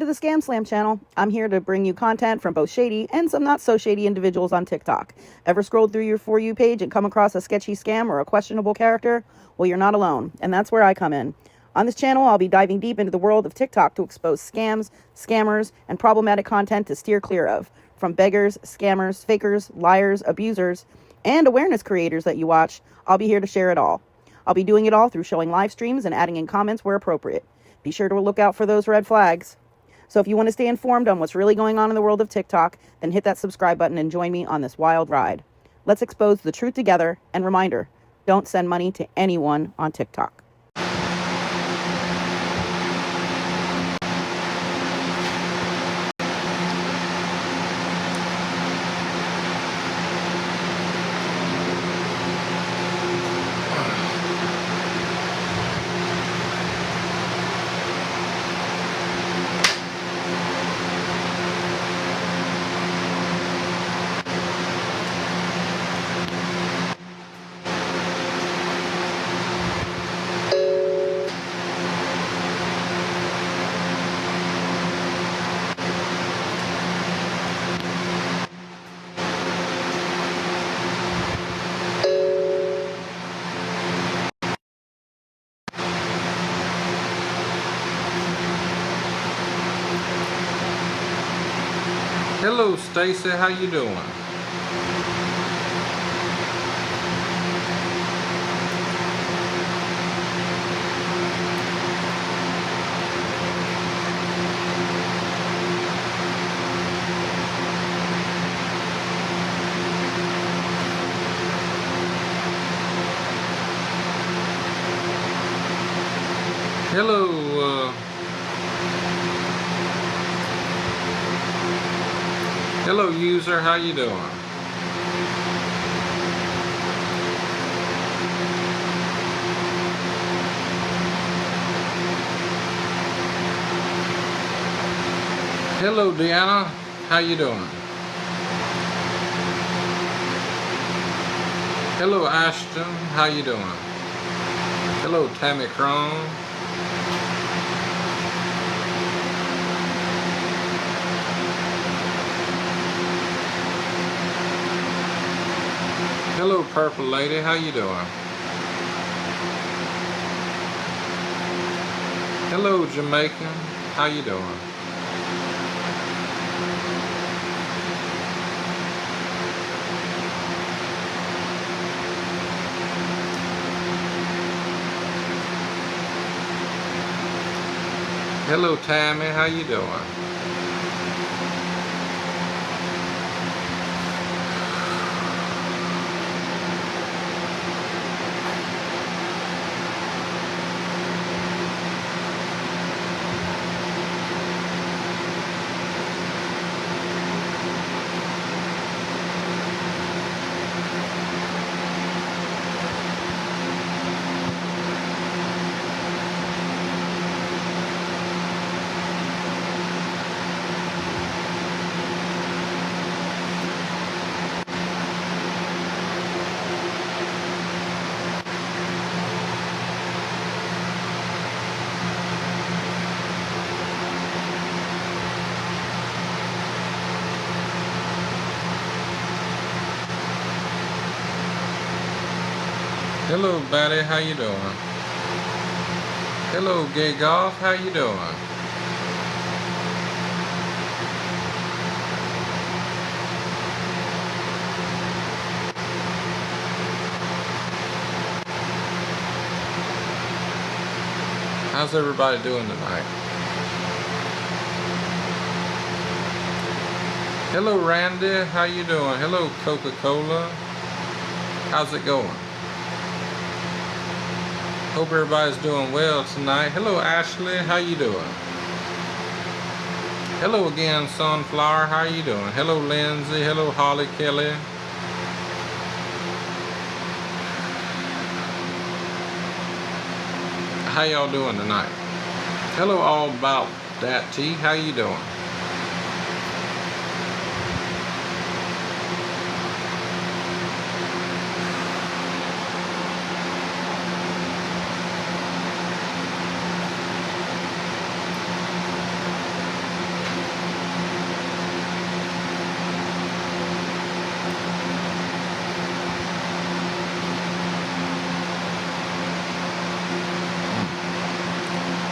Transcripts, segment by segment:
to the ScamSlam channel. I'm here to bring you content from both shady and some not so shady individuals on TikTok. Ever scrolled through your For You page and come across a sketchy scam or a questionable character? Well, you're not alone, and that's where I come in. On this channel, I'll be diving deep into the world of TikTok to expose scams, scammers, and problematic content to steer clear of. From beggars, scammers, fakers, liars, abusers, and awareness creators that you watch, I'll be here to share it all. I'll be doing it all through showing live streams and adding in comments where appropriate. Be sure to look out for those red flags. So if you want to stay informed on what's really going on in the world of TikTok, then hit that subscribe button and join me on this wild ride. Let's expose the truth together, and reminder, don't send money to anyone on TikTok. Hello, Stacy. How you doing? Hello, user. How you doing? Hello, Deanna. How you doing? Hello, Ashton. How you doing? Hello, Tammy Crone. Hello, Purple Lady. How you doing? Hello, Jamaican. How you doing? Hello, Tammy. How you doing? Hello, Betty. How you doing? Hello, Gay Golf. How you doing? How's everybody doing tonight? Hello, Randy. How you doing? Hello, Coca-Cola. How's it going? Hope everybody's doing well tonight. Hello, Ashley. How you doing? Hello again, Sunflower. How you doing? Hello, Lindsay. Hello, Holly Kelly. How y'all doing tonight? Hello, All About That Tea. How you doing?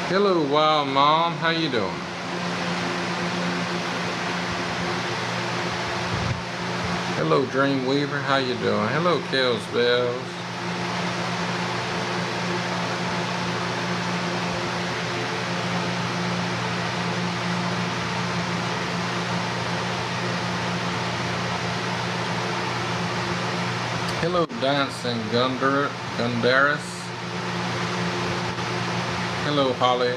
Hello, Wild Mom. How you doing? Hello, Dreamweaver. How you doing? Hello, Kels Bells. Hello, Dancing Gundaris. Hello, Holly.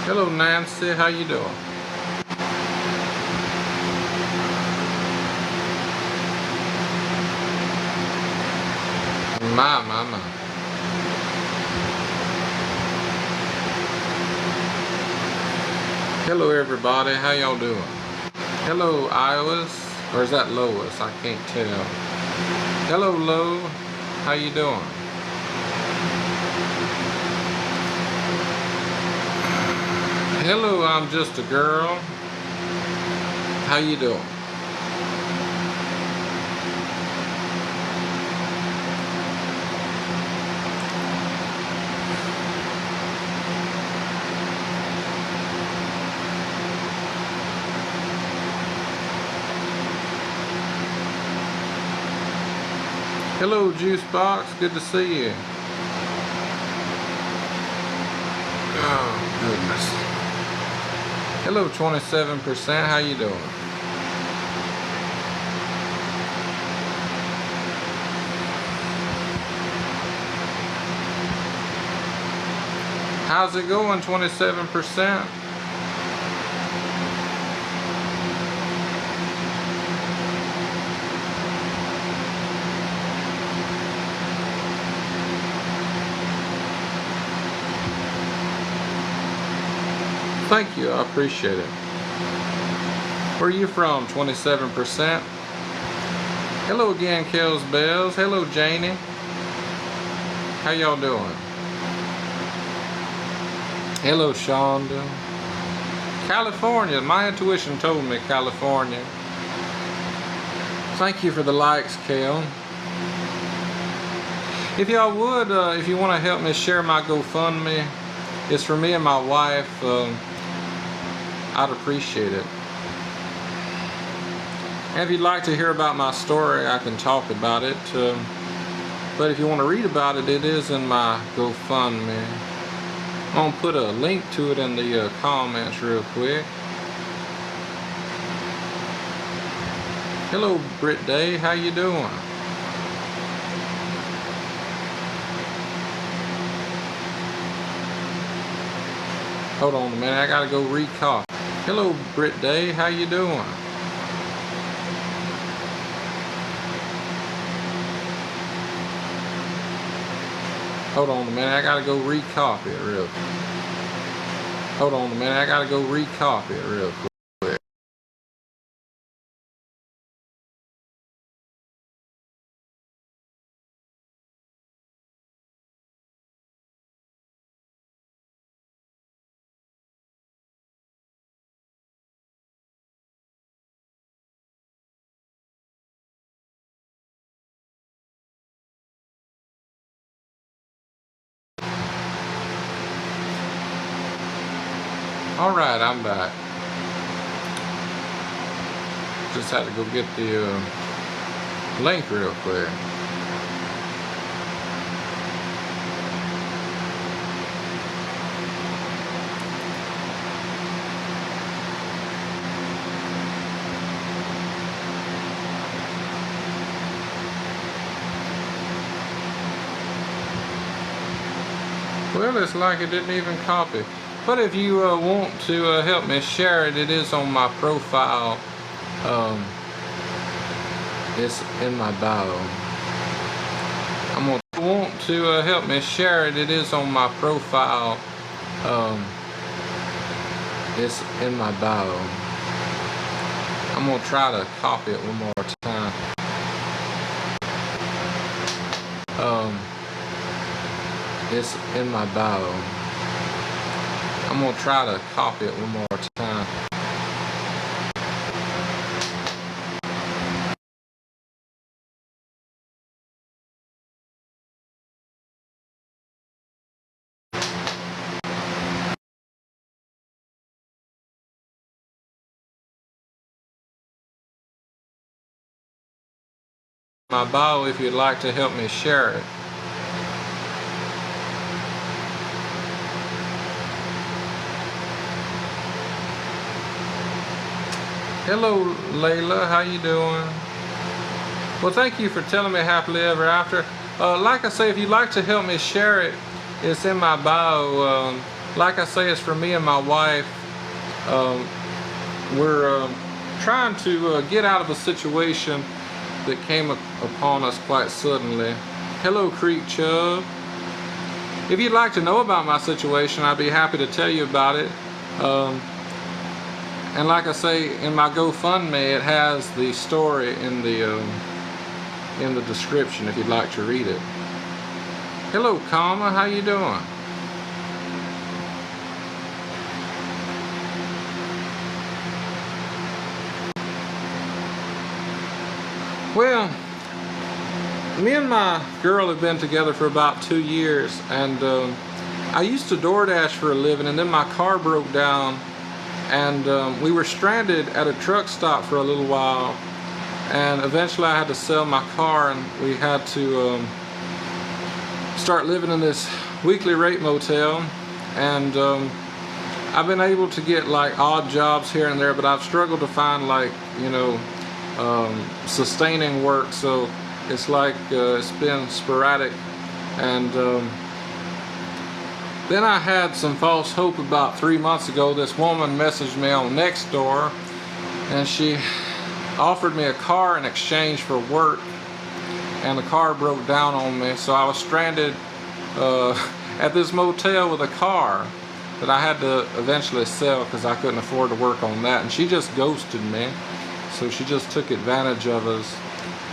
Hello, Nancy. How you doing? My. Hello, everybody. How y'all doing? Hello, Iowas. Or is that Lois? I can't tell. Hello, Lo. How you doing? Hello, I'm just a girl. How you doing? Hello, Juice Box. Good to see you. Oh, goodness. Hello, 27%. How you doing? How's it going, 27%? Thank you, I appreciate it. Where are you from, 27%? Hello again, Kels Bells. Hello, Janie. How y'all doing? Hello, Shonda. California, my intuition told me California. Thank you for the likes, Kel. If y'all would, if you want to help me share my GoFundMe, it's for me and my wife. I'd appreciate it. And if you'd like to hear about my story, I can talk about it. But if you want to read about it, it is in my GoFundMe. I'm going to put a link to it in the comments real quick. Hello, Britt Day. How you doing? Hold on a minute. I got to go read copy. Hello, Britt Day. How you doing? Hold on a minute. I got to go recopy it real quick. Hold on a minute. I got to go recopy it real quick. Alright, I'm back. Just had to go get the link real quick. Well, it's like it didn't even copy. But if you want to help me share it, it is on my profile. It's in my bio. I'm gonna want to help me share it. It is on my profile. It's in my bio. I'm gonna try to copy it one more time. It's in my bio. I'm gonna try to copy it one more time. My bio if you'd like to help me share it. Hello Layla, how you doing? Well, thank you for telling me happily ever after. Like I say, if you'd like to help me share it, it's in my bio. Like I say, it's for me and my wife. We're trying to get out of a situation that came upon us quite suddenly. Hello Creek Chubb. If you'd like to know about my situation, I'd be happy to tell you about it. And like I say, in my GoFundMe, it has the story in the description if you'd like to read it. Hello Karma, how you doing? Well, me and my girl have been together for about 2 years, and I used to DoorDash for a living, and then my car broke down, and we were stranded at a truck stop for a little while, and eventually I had to sell my car, and we had to start living in this weekly rate motel. And I've been able to get like odd jobs here and there, but I've struggled to find like, you know, sustaining work, so it's like it's been sporadic. And then I had some false hope about 3 months ago. This woman messaged me on Nextdoor, and she offered me a car in exchange for work, and the car broke down on me, so I was stranded at this motel with a car that I had to eventually sell because I couldn't afford to work on that. And she just ghosted me, so she just took advantage of us,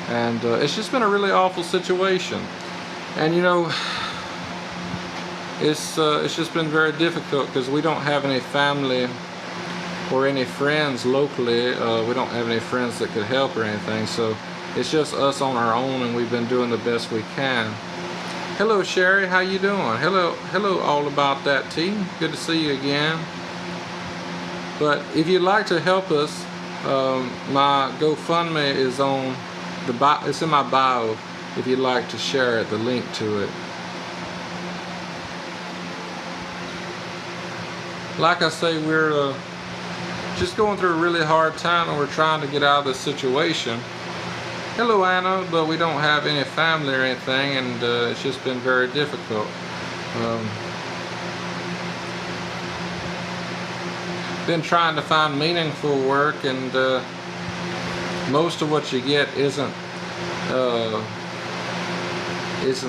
and it's just been a really awful situation. And you know, it's just been very difficult because we don't have any family or any friends locally. We don't have any friends that could help or anything, so it's just us on our own, and we've been doing the best we can. Hello Sherry, how you doing? Hello all about that team. Good to see you again. But if you'd like to help us, my GoFundMe is on the bio. It's in my bio if you'd like to share it, the link to it. Like I say, we're just going through a really hard time, and we're trying to get out of this situation. Hello Anna, but we don't have any family or anything, and it's just been very difficult. Been trying to find meaningful work, and most of what you get isn't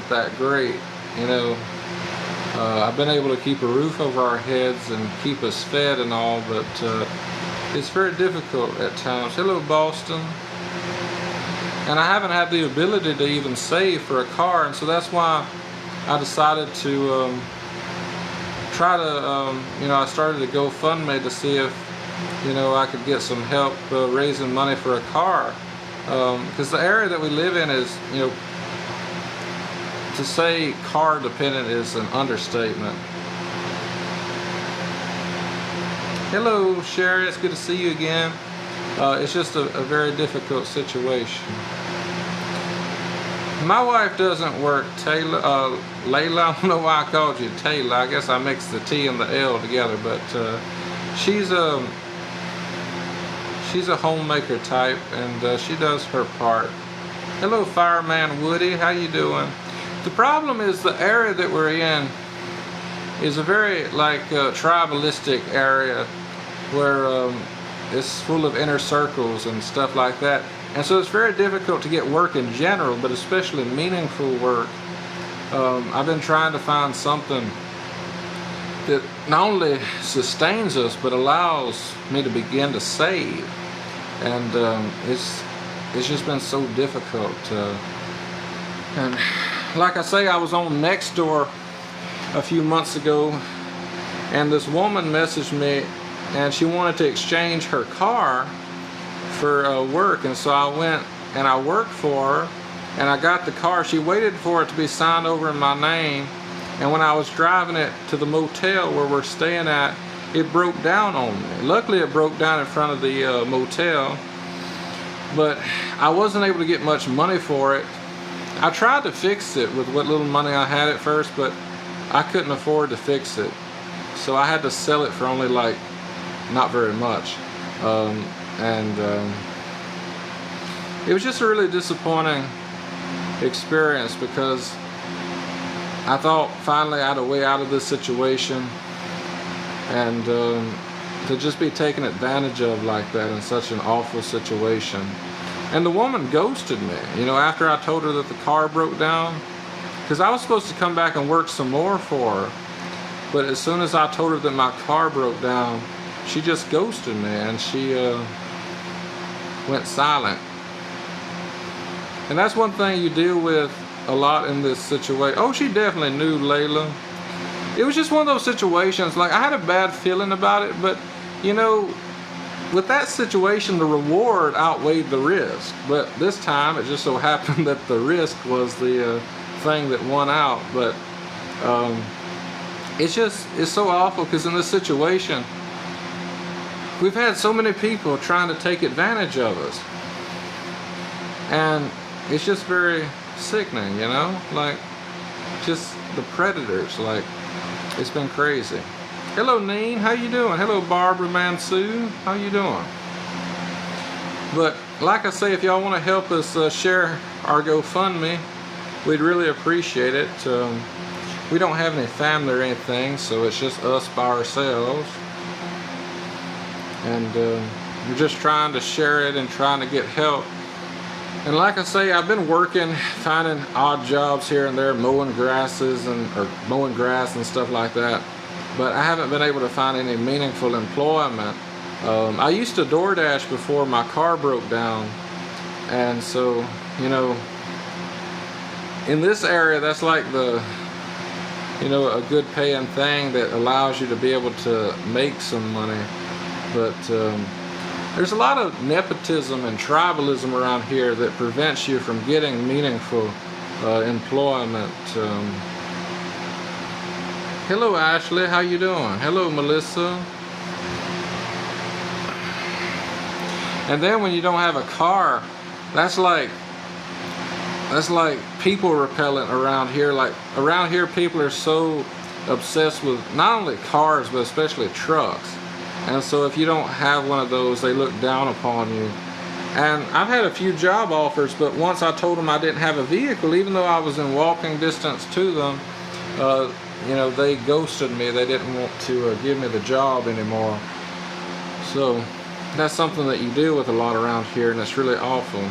that great, you know. I've been able to keep a roof over our heads and keep us fed and all, but it's very difficult at times. Hello Boston. And I haven't had the ability to even save for a car, and so that's why I decided to try to, you know, I started a GoFundMe to see if, you know, I could get some help raising money for a car. Because the area that we live in is, you know, to say car dependent is an understatement. Hello Sherry, it's good to see you again. It's just a very difficult situation. My wife doesn't work. Taylor, Layla, I don't know why I called you Taylor. I guess I mixed the T and the L together, but she's a homemaker type, and she does her part. Hello Fireman Woody, how you doing? The problem is the area that we're in is a very like tribalistic area where it's full of inner circles and stuff like that, and so it's very difficult to get work in general, but especially meaningful work. I've been trying to find something that not only sustains us but allows me to begin to save, and it's just been so difficult, and like I say, I was on Nextdoor a few months ago, and this woman messaged me, and she wanted to exchange her car for work, and so I went and I worked for her, and I got the car. She waited for it to be signed over in my name, and when I was driving it to the motel where we're staying at, it broke down on me. Luckily, it broke down in front of the motel, but I wasn't able to get much money for it. I tried to fix it with what little money I had at first, but I couldn't afford to fix it, so I had to sell it for only like not very much, it was just a really disappointing experience, because I thought finally I had a way out of this situation, and to just be taken advantage of like that in such an awful situation. And the woman ghosted me, you know, after I told her that the car broke down, because I was supposed to come back and work some more for her, but as soon as I told her that my car broke down, she just ghosted me, and she went silent. And that's one thing you deal with a lot in this situation. Oh, she definitely knew, Layla. It was just one of those situations, like I had a bad feeling about it, but you know, with that situation, the reward outweighed the risk. But this time, it just so happened that the risk was the thing that won out. But it's so awful, because in this situation, we've had so many people trying to take advantage of us, and it's just very sickening, you know, like just the predators. Like, it's been crazy. Hello, Neen, how you doing? Hello, Barbara Mansue, how you doing? But like I say, if y'all want to help us share our GoFundMe, we'd really appreciate it. We don't have any family or anything, so it's just us by ourselves, and we're just trying to share it and trying to get help. And like I say, I've been working, finding odd jobs here and there, mowing grass and stuff like that, but I haven't been able to find any meaningful employment. I used to DoorDash before my car broke down, and so, you know, in this area, that's like the, you know, a good paying thing that allows you to be able to make some money. But there's a lot of nepotism and tribalism around here that prevents you from getting meaningful employment. Hello, Ashley, how you doing? Hello, Melissa. And then when you don't have a car, that's like people repellent around here. Like, around here, people are so obsessed with not only cars, but especially trucks. And so if you don't have one of those, they look down upon you. And I've had a few job offers, but once I told them I didn't have a vehicle, even though I was in walking distance to them, you know, they ghosted me. They didn't want to give me the job anymore. So that's something that you deal with a lot around here, and it's really awful.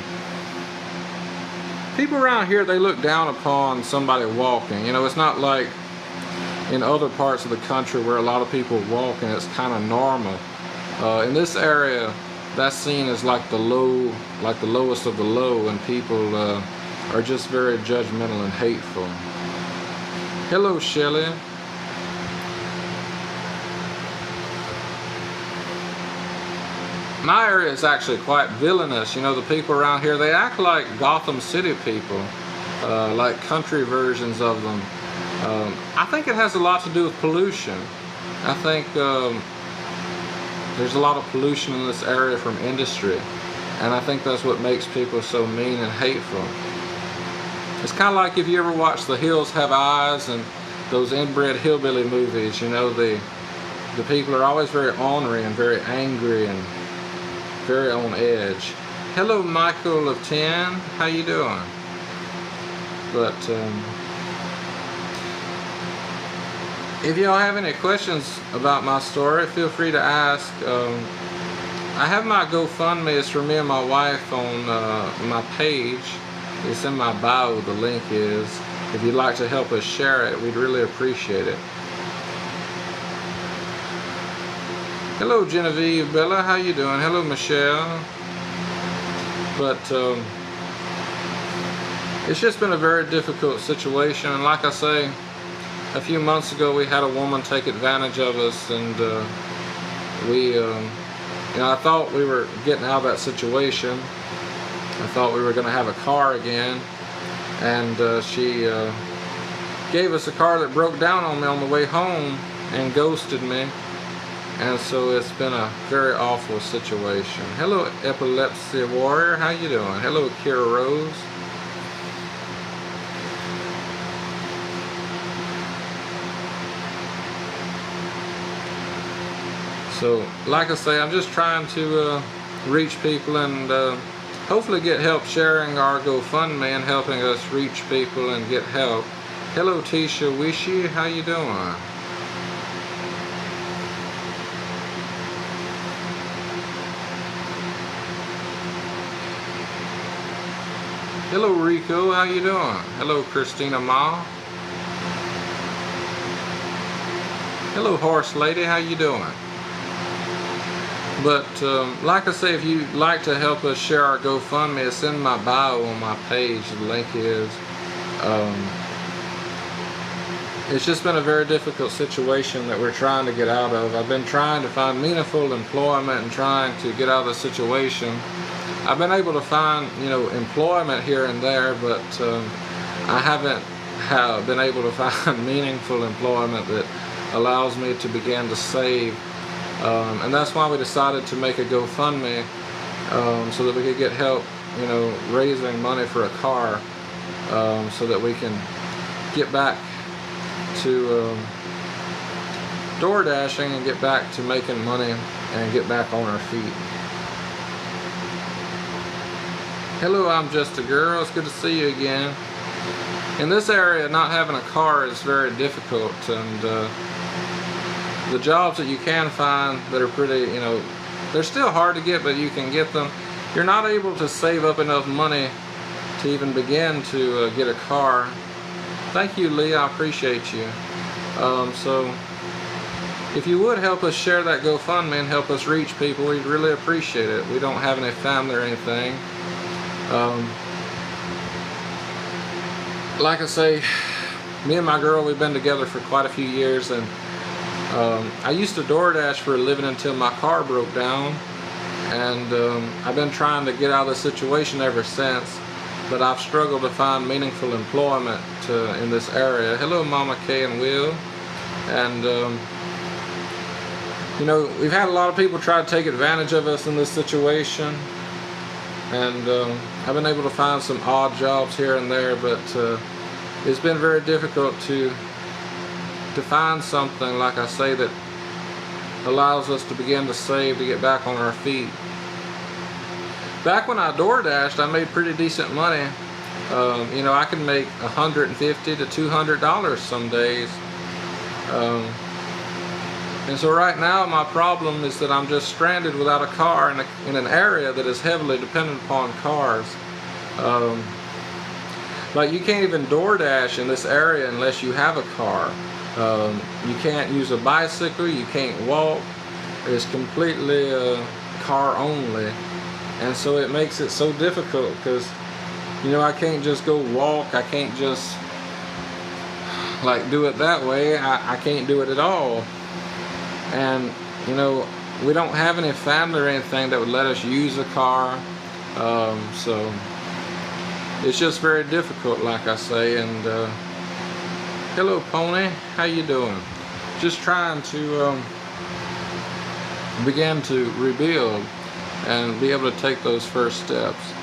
People around here, they look down upon somebody walking. You know, it's not like in other parts of the country where a lot of people walk and it's kind of normal. In this area, that's seen as like the lowest of the low, and people are just very judgmental and hateful. Hello, Shelley. My area is actually quite villainous. You know, the people around here, they act like Gotham City people, like country versions of them. I think it has a lot to do with pollution. I think there's a lot of pollution in this area from industry, and I think that's what makes people so mean and hateful. It's kind of like if you ever watch The Hills Have Eyes and those inbred hillbilly movies. You know, the people are always very ornery and very angry and very on edge. Hello, Michael of 10. How you doing? But if y'all have any questions about my story, feel free to ask. I have my GoFundMe. It's for me and my wife on my page. It's in my bio, the link is. If you'd like to help us share it, we'd really appreciate it. Hello, Genevieve Bella, how you doing? Hello, Michelle. But it's just been a very difficult situation. And like I say, a few months ago we had a woman take advantage of us, and I thought we were getting out of that situation. I thought we were going to have a car again, and she gave us a car that broke down on me on the way home and ghosted me. And so it's been a very awful situation. Hello, Epilepsy Warrior, how you doing? Hello, Kira Rose. So, like I say, I'm just trying to reach people and hopefully get help sharing our GoFundMe and helping us reach people and get help. Hello, Tisha Wishy, how you doing? Hello, Rico, how you doing? Hello, Christina Ma. Hello, Horse Lady, how you doing? But like I say, if you'd like to help us share our GoFundMe, it's in my bio on my page. The link is. It's just been a very difficult situation that we're trying to get out of. I've been trying to find meaningful employment and trying to get out of the situation. I've been able to find, employment here and there, but I haven't been able to find meaningful employment that allows me to begin to save. And that's why we decided to make a GoFundMe, so that we could get help, raising money for a car, so that we can get back to door dashing and get back to making money and get back on our feet. Hello, I'm just a girl. It's good to see you again. In this area, not having a car is very difficult, and the jobs that you can find that are pretty, they're still hard to get, but you can get them. You're not able to save up enough money to even begin to get a car. Thank you, Lee. I appreciate you. So if you would help us share that GoFundMe and help us reach people, we'd really appreciate it. We don't have any family or anything. Like I say, me and my girl, we've been together for quite a few years, and I used to DoorDash for a living until my car broke down, and I've been trying to get out of the situation ever since, but I've struggled to find meaningful employment in this area. Hello, Mama Kay and Will. And we've had a lot of people try to take advantage of us in this situation, and I've been able to find some odd jobs here and there, but it's been very difficult to find something, like I say, that allows us to begin to save to get back on our feet. Back when I DoorDashed, I made pretty decent money. I can make $150 to $200 some days. And so right now my problem is that I'm just stranded without a car in an area that is heavily dependent upon cars. Like, you can't even DoorDash in this area unless you have a car. You can't use a bicycle, you can't walk. It's completely car only. And so it makes it so difficult because, I can't just go walk. I can't just do it that way. I can't do it at all. And, we don't have any family or anything that would let us use a car. So it's just very difficult, like I say. And hello, Pony. How you doing? Just trying to begin to rebuild and be able to take those first steps.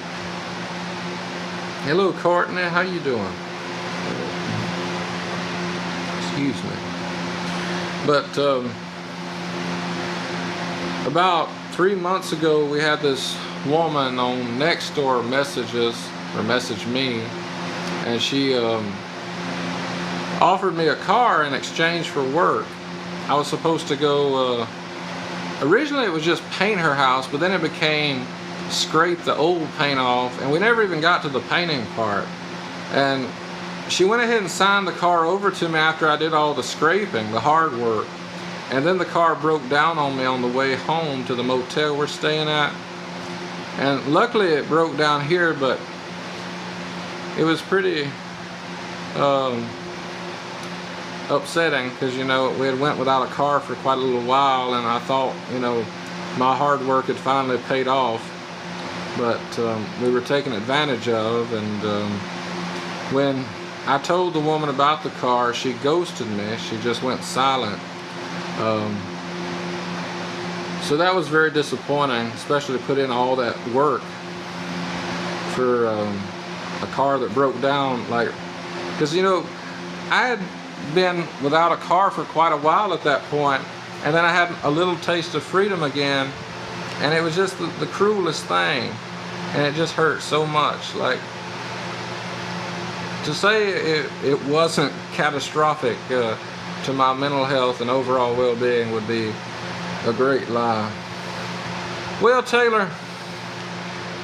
Hello, Courtney. How you doing? Excuse me. But about 3 months ago, we had this woman on Nextdoor message me, and she offered me a car in exchange for work. I was supposed to go, originally it was just paint her house, but then it became scrape the old paint off, and we never even got to the painting part. And she went ahead and signed the car over to me after I did all the scraping, the hard work. And then the car broke down on me on the way home to the motel we're staying at. And luckily it broke down here, but it was pretty upsetting, because you know we had went without a car for quite a little while, and I thought, you know, my hard work had finally paid off, but we were taken advantage of. And when I told the woman about the car, she ghosted me. She just went silent. So that was very disappointing, especially to put in all that work for a car that broke down. Like, because you know, I had been without a car for quite a while at that point, and then I had a little taste of freedom again, and it was just the cruelest thing, and it just hurt so much. Like, to say it wasn't catastrophic to my mental health and overall well-being would be a great lie. Well, Taylor,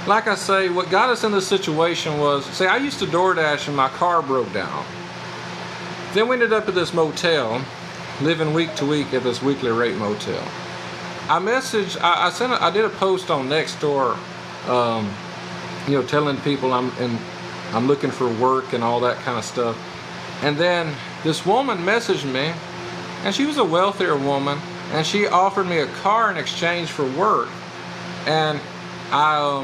like I say, what got us in this situation was, see, I used to DoorDash and my car broke down. Then we ended up at this motel, living week to week at this weekly rate motel. I did a post on Nextdoor, you know, telling people I'm looking for work and all that kind of stuff. And then this woman messaged me, and she was a wealthier woman, and she offered me a car in exchange for work. And I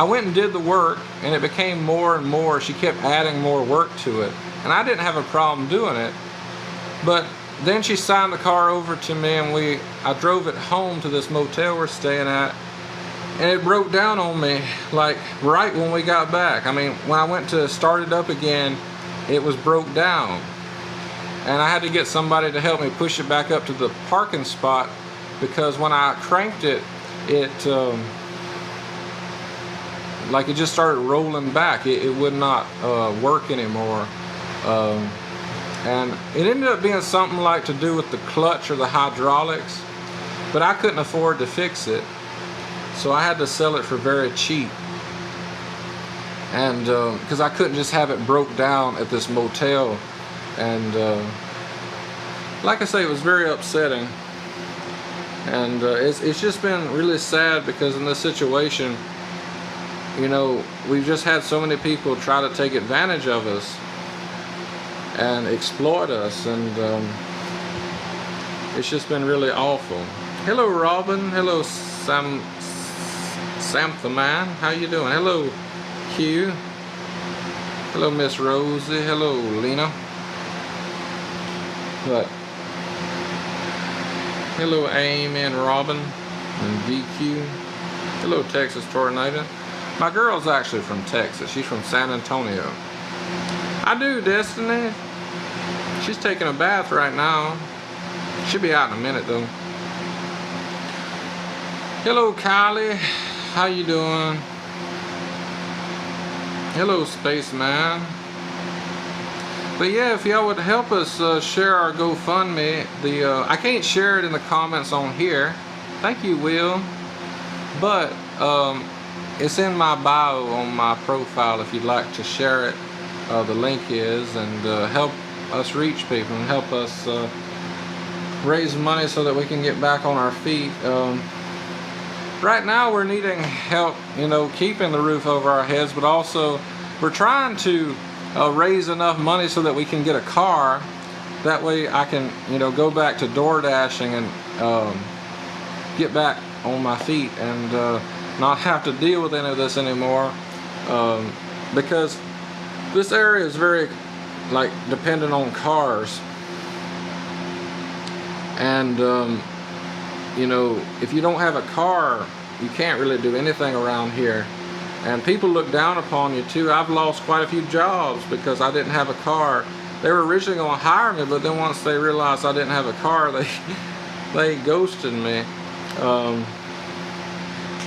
went and did the work, and it became more and more. She kept adding more work to it, and I didn't have a problem doing it. But then she signed the car over to me, and I drove it home to this motel we're staying at, and it broke down on me like right when we got back. I mean, when I went to start it up again, it was broke down, and I had to get somebody to help me push it back up to the parking spot, because when I cranked it, it just started rolling back. It would not work anymore. And it ended up being something like to do with the clutch or the hydraulics, but I couldn't afford to fix it, so I had to sell it for very cheap. And because I couldn't just have it broke down at this motel. And like I say, it was very upsetting. And it's just been really sad, because in this situation, you know, we've just had so many people try to take advantage of us and exploit us, and it's just been really awful. Hello, Robin. Hello, Sam the man. How you doing? Hello, Hugh. Hello, Miss Rosie. Hello, Lena. But hello, Amy and Robin and VQ. Hello, Texas Tornado. My girl's actually from Texas. She's from San Antonio. I do, Destiny. She's taking a bath right now. She'll be out in a minute, though. Hello, Kylie. How you doing? Hello, Spaceman. But yeah, if y'all would help us share our GoFundMe. I can't share it in the comments on here. Thank you, Will. But it's in my bio on my profile if you'd like to share it. The link is, and help us reach people and help us raise money so that we can get back on our feet. Right now we're needing help, you know, keeping the roof over our heads, but also we're trying to raise enough money so that we can get a car. That way I can, you know, go back to DoorDashing and get back on my feet and not have to deal with any of this anymore, because this area is very dependent on cars, and you know, if you don't have a car, you can't really do anything around here, and people look down upon you too. I've lost quite a few jobs because I didn't have a car. They were originally going to hire me, but then once they realized I didn't have a car, they ghosted me.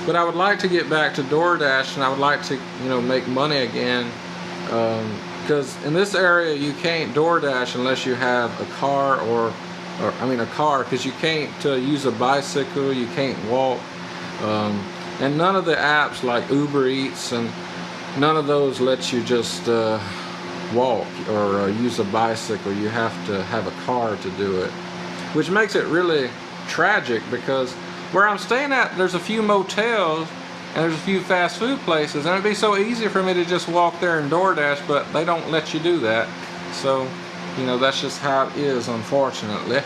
But I would like to get back to DoorDash, and I would like to, you know, make money again, because in this area you can't DoorDash unless you have a car, or a car, because you can't use a bicycle, you can't walk, and none of the apps like Uber Eats and none of those let you just walk or use a bicycle. You have to have a car to do it, which makes it really tragic, because where I'm staying at, there's a few motels, and there's a few fast food places, and it'd be so easy for me to just walk there and DoorDash, but they don't let you do that. So, you know, that's just how it is, unfortunately.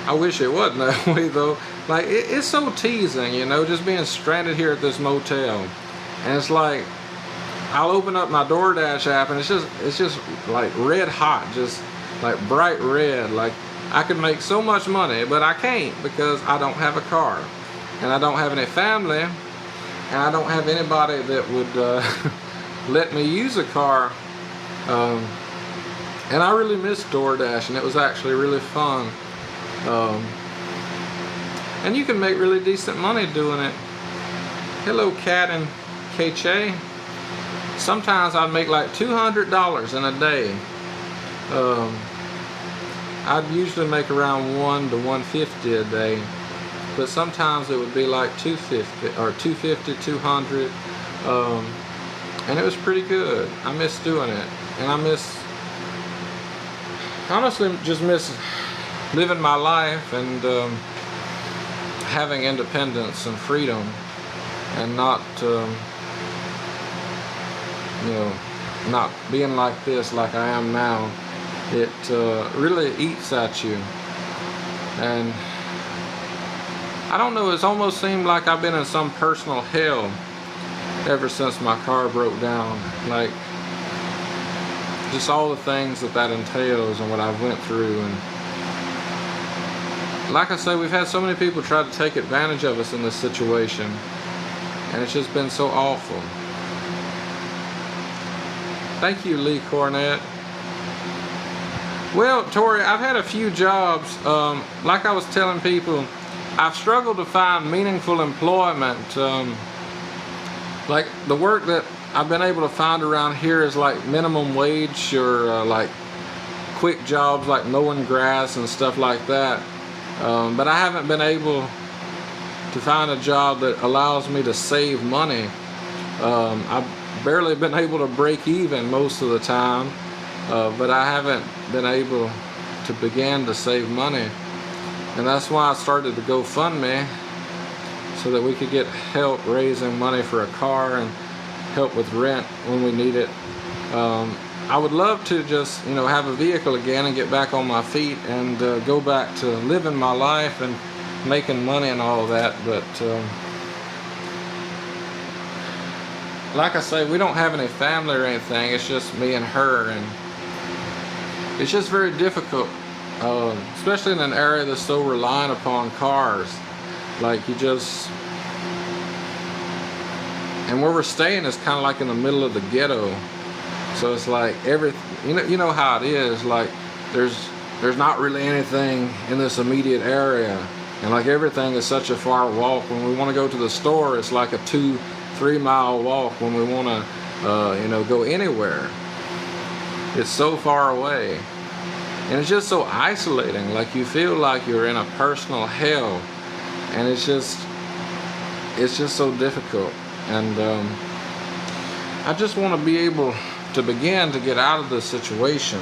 I wish it wasn't that way though. Like, it's so teasing, you know, just being stranded here at this motel. And it's like, I'll open up my DoorDash app and it's just like red hot, just like bright red. Like, I could make so much money, but I can't because I don't have a car. And I don't have any family. And I don't have anybody that would let me use a car. And I really miss DoorDash, and it was actually really fun. And you can make really decent money doing it. Hello, Kat and KJ. Sometimes I'd make like $200 in a day. I'd usually make around $1 to $150 a day, but sometimes it would be like $250 or $250, $200, and it was pretty good. I miss doing it, and honestly just miss living my life and having independence and freedom, and not you know, not being like this, like I am now. It really eats at you, and I don't know, it's almost seemed like I've been in some personal hell ever since my car broke down. Like, just all the things that entails and what I've went through. And like I say, we've had so many people try to take advantage of us in this situation, and it's just been so awful. Thank you, Lee Cornett. Well, Tori, I've had a few jobs. Like I was telling people, I've struggled to find meaningful employment. Like, the work that I've been able to find around here is like minimum wage, or like quick jobs like mowing grass and stuff like that. But I haven't been able to find a job that allows me to save money. I've barely been able to break even most of the time, but I haven't been able to begin to save money. And that's why I started the GoFundMe, so that we could get help raising money for a car and help with rent when we need it. I would love to just, you know, have a vehicle again and get back on my feet and go back to living my life and making money and all of that. But like I say, we don't have any family or anything. It's just me and her, and it's just very difficult, especially in an area that's so reliant upon cars. Like, you just, and where we're staying is kind of like in the middle of the ghetto. So it's like you know how it is. Like, there's not really anything in this immediate area, and like everything is such a far walk. When we want to go to the store, it's like a 2-3 mile walk. When we want to, you know, go anywhere, it's so far away, and it's just so isolating. Like, you feel like you're in a personal hell, and it's just so difficult. And I just want to be able to begin to get out of this situation.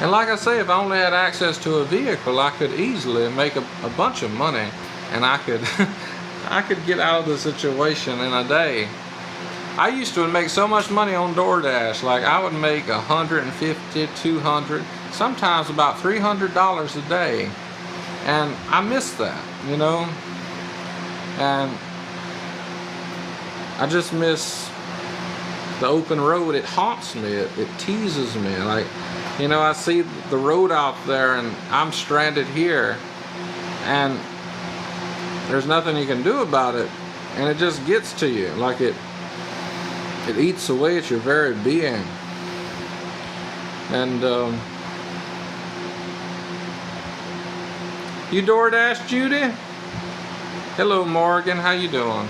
And like I say, if I only had access to a vehicle, I could easily make a bunch of money, and I could I could get out of the situation in a day. I used to make so much money on DoorDash. Like, I would make $150, $200, sometimes about $300 a day, and I miss that, you know. And I just miss the open road. It haunts me. It teases me. Like, you know, I see the road out there, and I'm stranded here, and there's nothing you can do about it, and it just gets to you. Like, it eats away at your very being. And you DoorDash, Judy? Hello, Morgan. How you doing?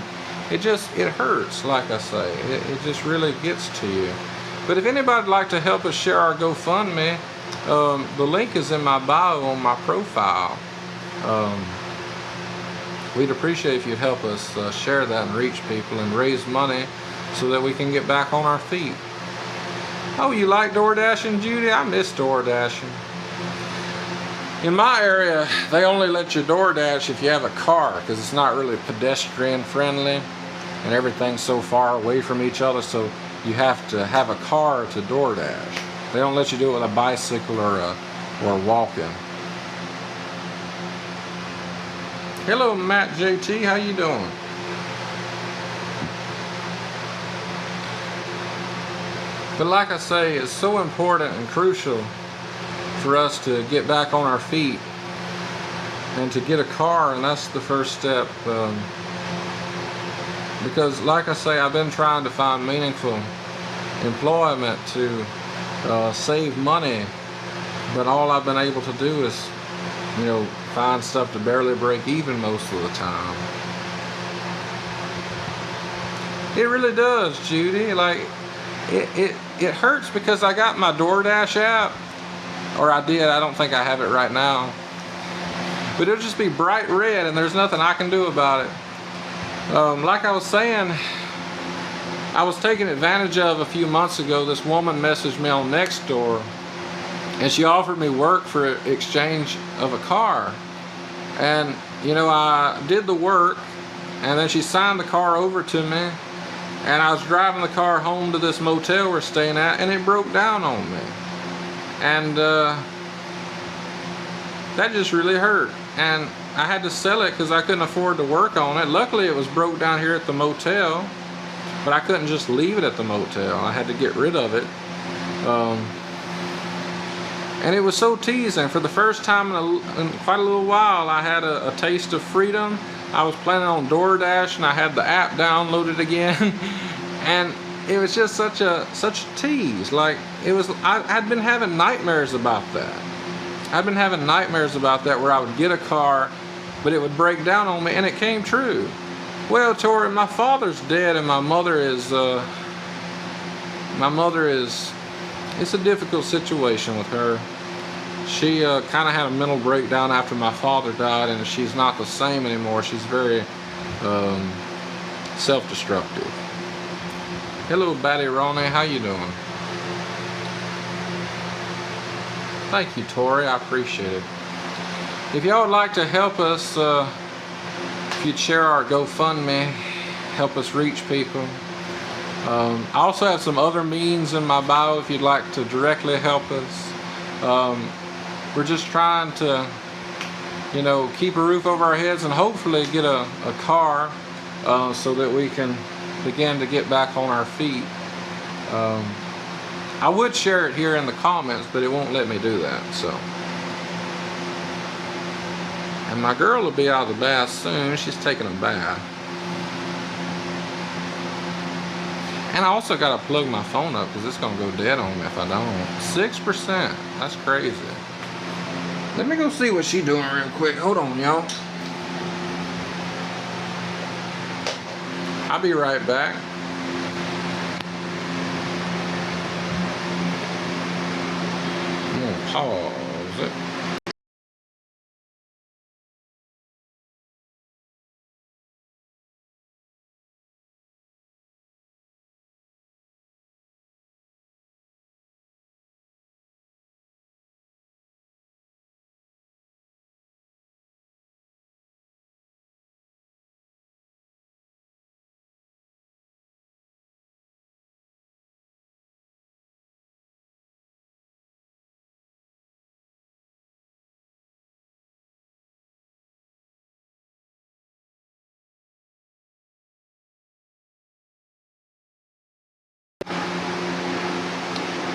It hurts, like I say. It just really gets to you. But if anybody'd like to help us share our GoFundMe, the link is in my bio on my profile. We'd appreciate if you'd help us share that and reach people and raise money so that we can get back on our feet. Oh, you like DoorDashing, Judy? I miss DoorDashing. In my area, they only let you DoorDash if you have a car, because it's not really pedestrian friendly and everything's so far away from each other, so you have to have a car to DoorDash. They don't let you do it with a bicycle or walking. Hello, Matt JT, how you doing? But like I say, it's so important and crucial for us to get back on our feet and to get a car, and that's the first step. Because like I say, I've been trying to find meaningful employment to save money, but all I've been able to do is, find stuff to barely break even most of the time. It really does, Judy. Like, it hurts because I got my DoorDash app, or I did. I don't think I have it right now, but it'll just be bright red and there's nothing I can do about it. Like I was saying, I was taken advantage of a few months ago. This woman messaged me on Nextdoor and she offered me work for exchange of a car, and I did the work, and then she signed the car over to me, and I was driving the car home to this motel we're staying at, and it broke down on me. And that just really hurt. And I had to sell it because I couldn't afford to work on it. Luckily, it was broke down here at the motel, but I couldn't just leave it at the motel. I had to get rid of it. And it was so teasing. For the first time in quite a little while, I had a taste of freedom. I was planning on DoorDash, and I had the app downloaded again. And it was just such a tease. Like, I'd been having nightmares about that. I've been having nightmares about that, where I would get a car, but it would break down on me, and it came true. Well, Tori, my father's dead, and my mother is, it's a difficult situation with her. She kind of had a mental breakdown after my father died, and she's not the same anymore. She's very self-destructive. Hello, Batty Ronnie, how you doing? Thank you, Tori, I appreciate it. If y'all would like to help us, if you'd share our GoFundMe, help us reach people. I also have some other means in my bio if you'd like to directly help us. We're just trying to, keep a roof over our heads and hopefully get a car so that we can begin to get back on our feet. I would share it here in the comments, but it won't let me do that. So, and my girl will be out of the bath soon. She's taking a bath. And I also got to plug my phone up because it's going to go dead on me if I don't. 6%. That's crazy. Let me go see what she's doing real quick. Hold on, y'all. I'll be right back. I'm going to pause it.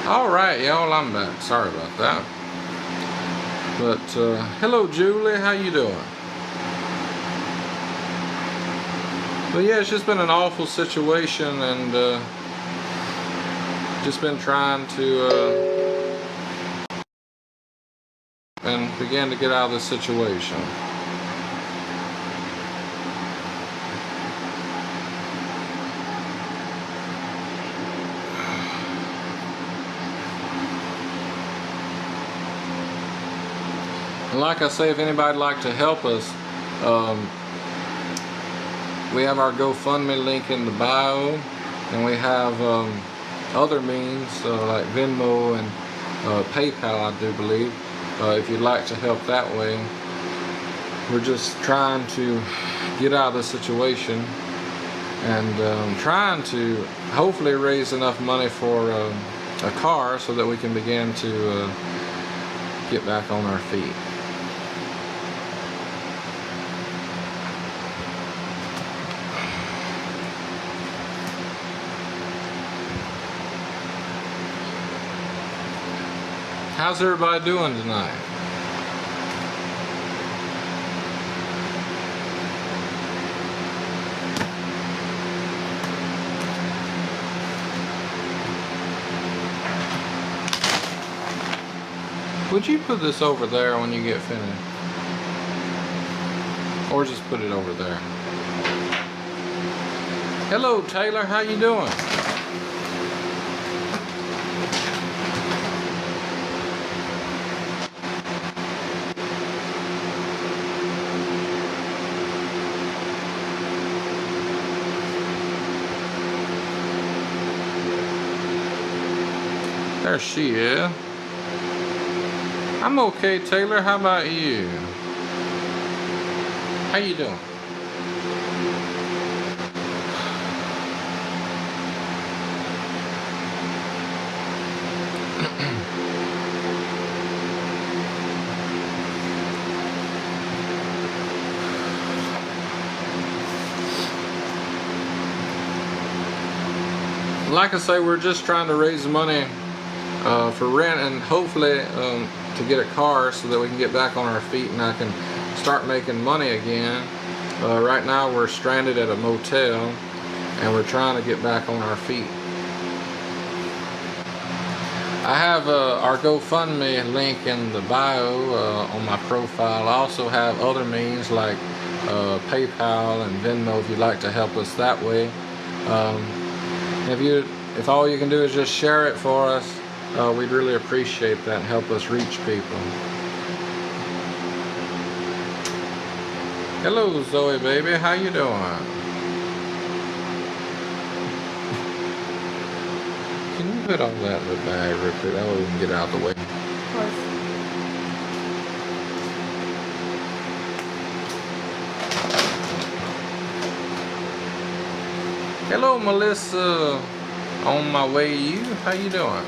Alright, y'all, I'm back. Sorry about that. But, hello, Julie. How you doing? But yeah, it's just been an awful situation, and just been trying to and begin to get out of this situation. And like I say, if anybody'd like to help us, we have our GoFundMe link in the bio, and we have other means like Venmo and PayPal, I do believe. if you'd like to help that way. We're just trying to get out of the situation and trying to hopefully raise enough money for a car so that we can begin to get back on our feet. How's everybody doing tonight? Would you put this over there when you get finished? Or just put it over there? Hello Taylor, how you doing? There she is. I'm okay, Taylor. How about you? How you doing? Like I say, we're just trying to raise money for rent and hopefully to get a car so that we can get back on our feet and I can start making money again. Right now we're stranded at a motel and we're trying to get back on our feet. I have our GoFundMe link in the bio on my profile. I also have other means like PayPal and Venmo if you'd like to help us that way. If all you can do is just share it for us, we'd really appreciate that and help us reach people. Hello Zoe baby, how you doing? Can you put all that in the bag real quick? That way we can get out of the way. Of course. Hello Melissa, on my way to you. How you doing?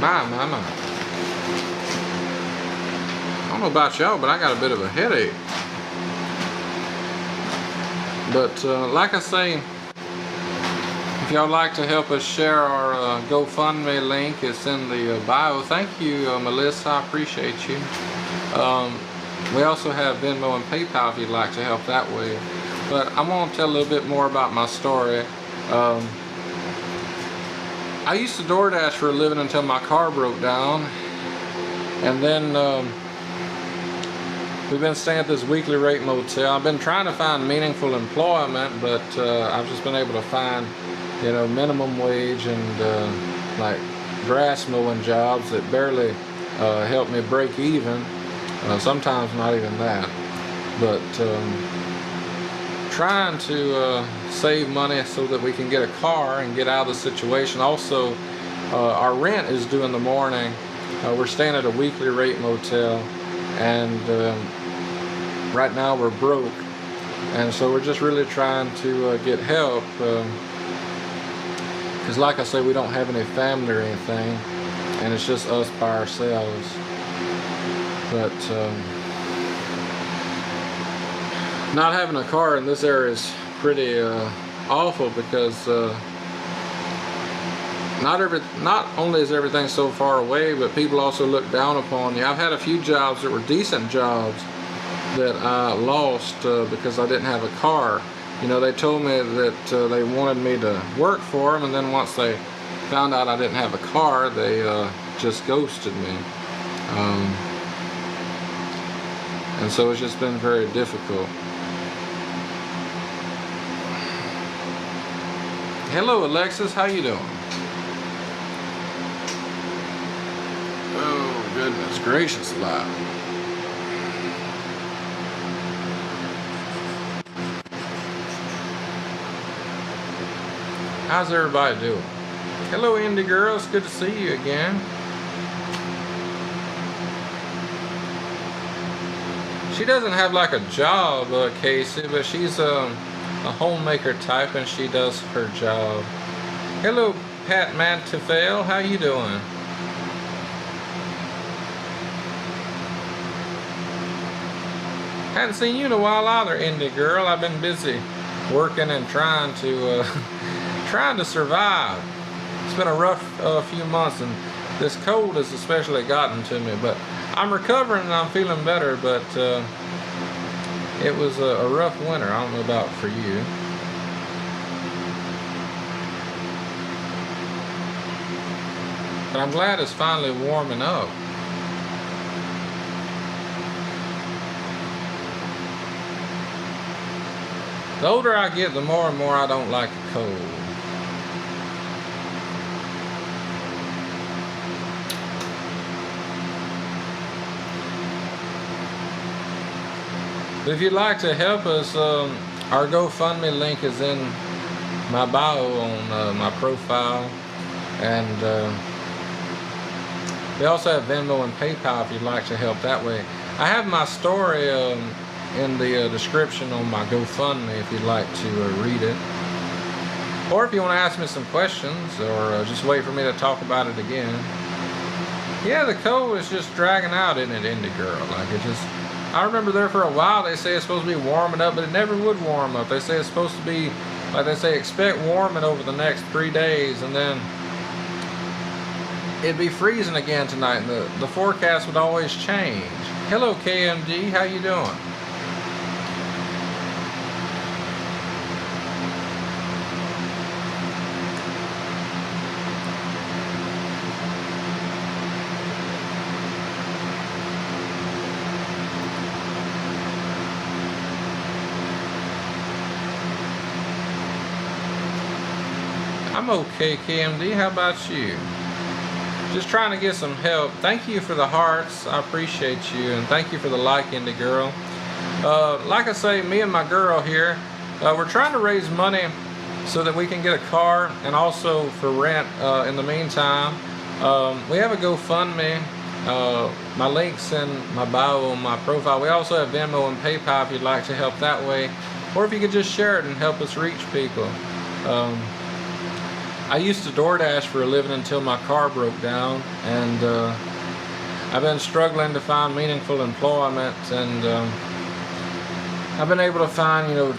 My. I don't know about y'all, but I got a bit of a headache. But like I say, if y'all like to help us share our GoFundMe link, it's in the bio. Thank you, Melissa. I appreciate you. We also have Venmo and PayPal if you'd like to help that way. But I want to tell a little bit more about my story. I used to DoorDash for a living until my car broke down. And then we've been staying at this weekly rate motel. I've been trying to find meaningful employment, but I've just been able to find, minimum wage and like grass mowing jobs that barely help me break even. Sometimes not even that. But trying to save money so that we can get a car and get out of the situation. Also, our rent is due in the morning. We're staying at a weekly rate motel, and right now we're broke, and so we're just really trying to get help, because like I say, we don't have any family or anything, and it's just us by ourselves. But not having a car in this area is pretty awful, because not only is everything so far away, but people also look down upon you. I've had a few jobs that were decent jobs that I lost because I didn't have a car. They told me that they wanted me to work for them, and then once they found out I didn't have a car, they just ghosted me. And so it's just been very difficult. Hello Alexis, how you doing? Oh goodness gracious alive. How's everybody doing? Hello, Indie Girl. It's good to see you again. She doesn't have like a job, Casey, but she's a homemaker type, and she does her job. Hello, Pat Mantefel. How you doing? Hadn't seen you in a while either, Indie Girl. I've been busy working and trying to survive. It's been a rough few months, and this cold has especially gotten to me, but I'm recovering and I'm feeling better. But it was a rough winter. I don't know about for you. But I'm glad it's finally warming up. The older I get, the more and more I don't like the cold. But if you'd like to help us, our GoFundMe link is in my bio on my profile. And we also have Venmo and PayPal if you'd like to help that way. I have my story in the description on my GoFundMe if you'd like to read it. Or if you want to ask me some questions, or just wait for me to talk about it again. Yeah, the cold is just dragging out, isn't it, Indie Girl? Like, it just... I remember there for a while they say it's supposed to be warming up, but it never would warm up. They say it's supposed to be, like they say, expect warming over the next 3 days, and then it'd be freezing again tonight, and the forecast would always change. Hello, KMD, how you doing? I'm okay, KMD. How about you? Just trying to get some help. Thank you for the hearts. I appreciate you. And thank you for the like, Indie Girl. Like I say, me and my girl here, we're trying to raise money so that we can get a car and also for rent in the meantime. We have a GoFundMe. My link's in my bio on my profile. We also have Venmo and PayPal if you'd like to help that way. Or if you could just share it and help us reach people. I used to DoorDash for a living until my car broke down, and I've been struggling to find meaningful employment, and I've been able to find,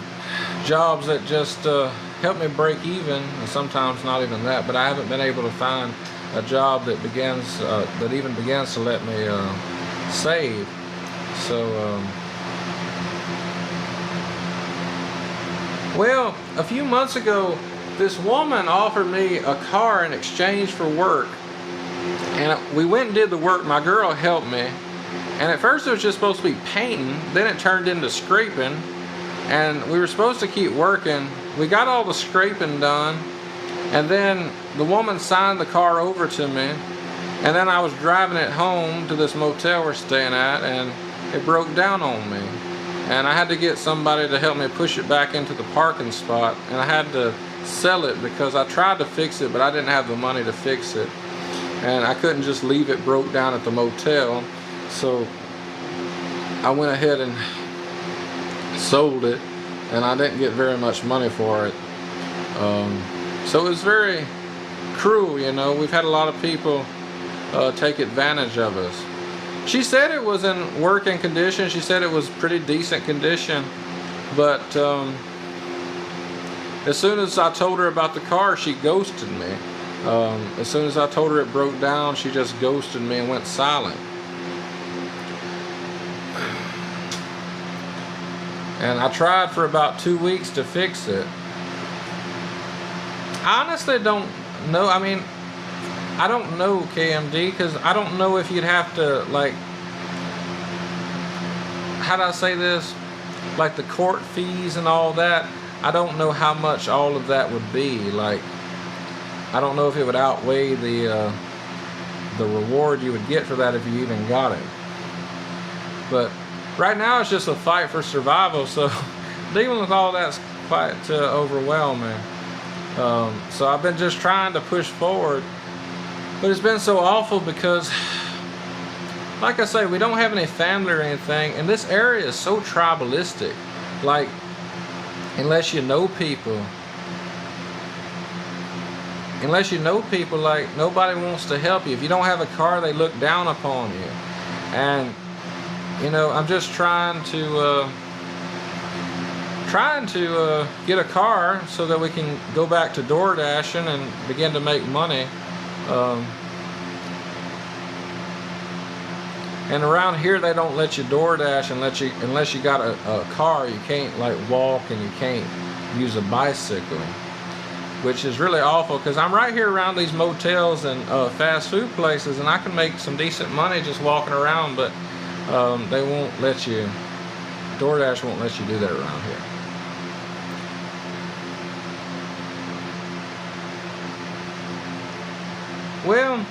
jobs that just help me break even, and sometimes not even that, but I haven't been able to find a job that even begins to let me save. So, well, a few months ago, this woman offered me a car in exchange for work, and we went and did the work. My girl helped me, and at first it was just supposed to be painting, then it turned into scraping, and we were supposed to keep working. We got all the scraping done, and then the woman signed the car over to me, and then I was driving it home to this motel we're staying at, and it broke down on me, and I had to get somebody to help me push it back into the parking spot, and I had to sell it because I tried to fix it, but I didn't have the money to fix it, and I couldn't just leave it broke down at the motel. So I went ahead and sold it, and I didn't get very much money for it. So it was very cruel. We've had a lot of people take advantage of us. She said it was in working condition. She said it was pretty decent condition, but as soon as I told her about the car, she ghosted me. As soon as I told her it broke down, she just ghosted me and went silent. And I tried for about 2 weeks to fix it. I honestly don't know. I mean, I don't know, KMD, because I don't know if you'd have to, like, how do I say this? Like the court fees and all that. I don't know how much all of that would be. Like, I don't know if it would outweigh the reward you would get for that if you even got it. But right now it's just a fight for survival, so dealing with all that's quite overwhelming. So I've been just trying to push forward, but it's been so awful because, like I say, we don't have any family or anything, and this area is so tribalistic. Like, unless you know people, like, nobody wants to help you. If you don't have a car, they look down upon you. And you know, I'm just trying to get a car so that we can go back to door dashing and begin to make money. And around here they don't let you door dash unless you got a car. You can't like walk, and you can't use a bicycle, which is really awful because I'm right here around these motels and fast food places, and I can make some decent money just walking around, but they won't let you, DoorDash won't let you do that around here. Well,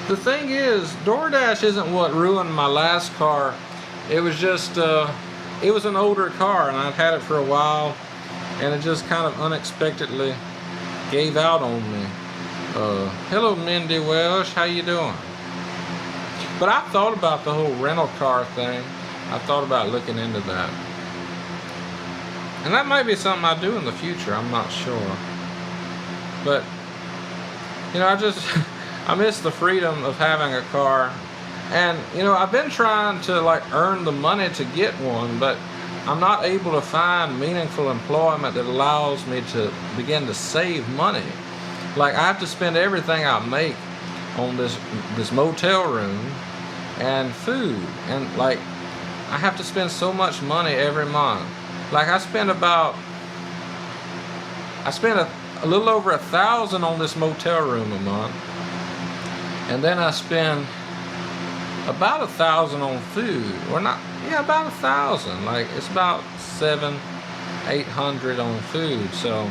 the thing is, DoorDash isn't what ruined my last car. It was just, it was an older car, and I've had it for a while, and it just kind of unexpectedly gave out on me. Hello, Mindy Welsh, how you doing? But I thought about the whole rental car thing. I thought about looking into that. And that might be something I do in the future, I'm not sure. But, you know, I miss the freedom of having a car. And, you know, I've been trying to, like, earn the money to get one, but I'm not able to find meaningful employment that allows me to begin to save money. Like, I have to spend everything I make on this motel room and food. And, like, I have to spend so much money every month. Like, I spend a little over $1,000 on this motel room a month, and then I spend about $1,000 on food, or not? Yeah, about $1,000. Like, it's about $700-800 on food. So,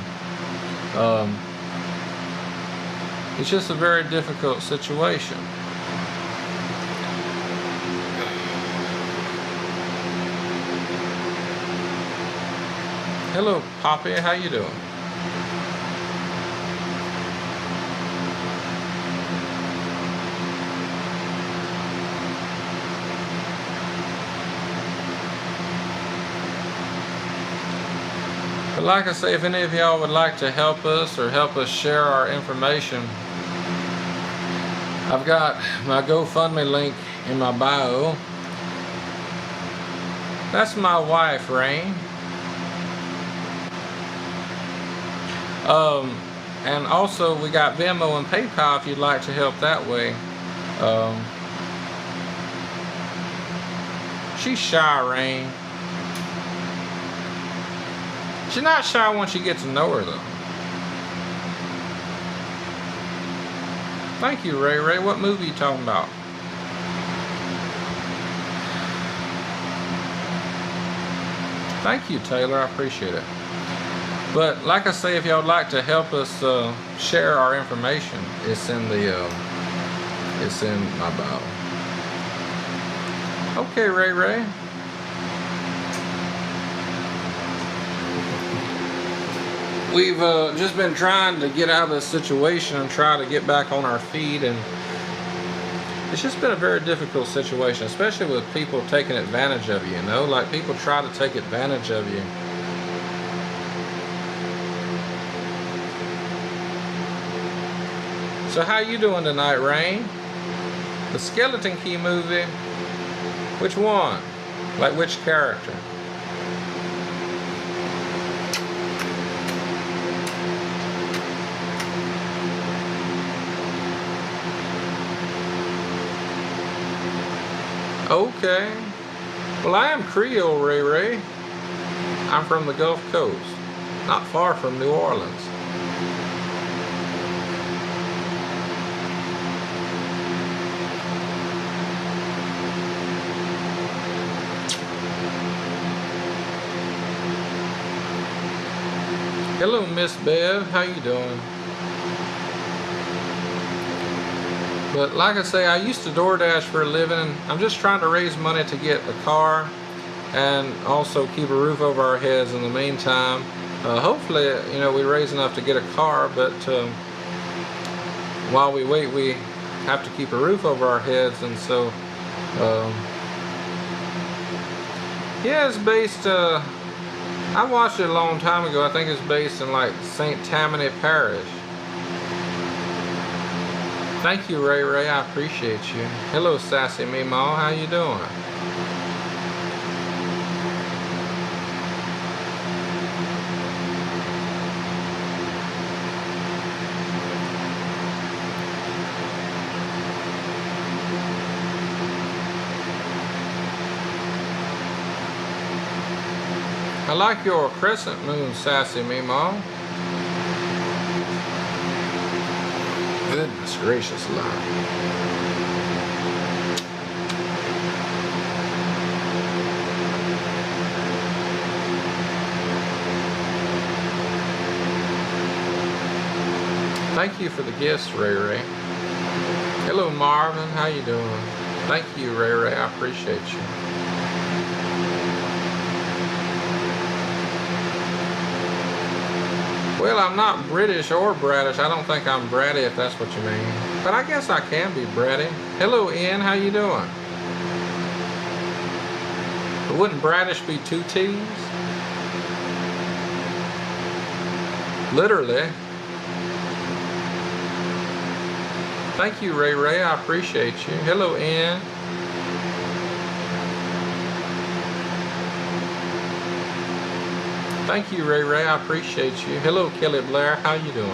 it's just a very difficult situation. Hello, Poppy. How you doing? But like I say, if any of y'all would like to help us or help us share our information, I've got my GoFundMe link in my bio. That's my wife, Rain. And also we got Venmo and PayPal if you'd like to help that way. She's shy, Rain. She's not shy once you get to know her, though. Thank you, Ray Ray. What movie are you talking about? Thank you, Taylor. I appreciate it. But like I say, if y'all would like to help us share our information, it's in my bio. Okay, Ray Ray. We've just been trying to get out of this situation and try to get back on our feet, and it's just been a very difficult situation, especially with people taking advantage of you, you know? Like, people try to take advantage of you. So how you doing tonight, Rain? The Skeleton Key movie? Which one? Like, which character? Okay. Well, I am Creole, Ray Ray. I'm from the Gulf Coast, not far from New Orleans. Hello, Miss Bev. How you doing? But like I say, I used to DoorDash for a living. I'm just trying to raise money to get a car and also keep a roof over our heads in the meantime. hopefully, you know, we raise enough to get a car, but while we wait, we have to keep a roof over our heads, and so yeah, it's based, I watched it a long time ago. I think it's based in like St. Tammany Parish. Thank you, Ray Ray, I appreciate you. Hello, Sassy Meemaw, how you doing? I like your crescent moon, Sassy Meemaw. Goodness gracious, Lord. Thank you for the gifts, Ray Ray. Hello, Marvin. How you doing? Thank you, Ray Ray. I appreciate you. Well, I'm not British or British. I don't think I'm bratty, if that's what you mean. But I guess I can be bratty. Hello, Ian. How you doing? But wouldn't bratish be two T's? Literally. Thank you, Ray Ray. I appreciate you. Hello, Ian. Thank you, Ray Ray. I appreciate you. Hello, Kelly Blair. How you doing?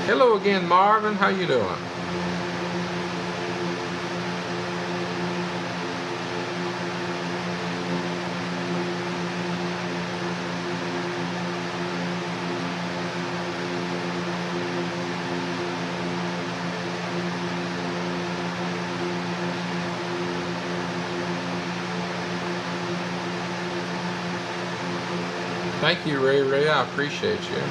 Hello again, Marvin. How you doing? Thank you, Ray Ray. I appreciate you.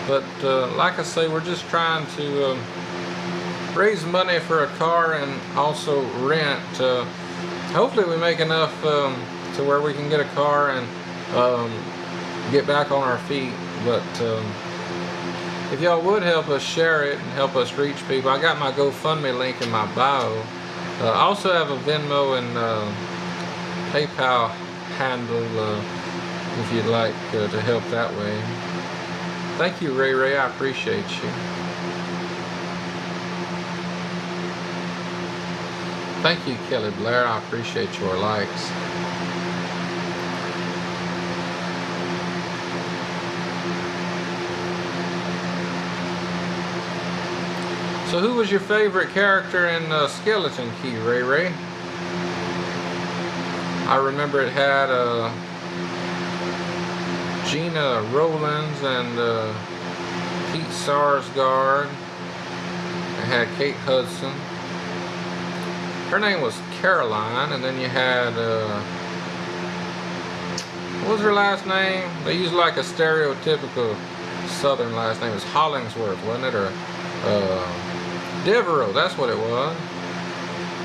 But like I say, we're just trying to raise money for a car and also rent. Hopefully we make enough to where we can get a car and get back on our feet. But if y'all would help us share it and help us reach people, I got my GoFundMe link in my bio. I also have a Venmo and PayPal handle if you'd like to help that way. Thank you, Ray Ray. I appreciate you. Thank you, Kelly Blair. I appreciate your likes. So who was your favorite character in Skeleton Key, Ray Ray? I remember it had Gina Rowlands and Pete Sarsgaard. It had Kate Hudson. Her name was Caroline, and then you had, what was her last name? They used like a stereotypical Southern last name. It was Hollingsworth, wasn't it? Or Devereaux, that's what it was.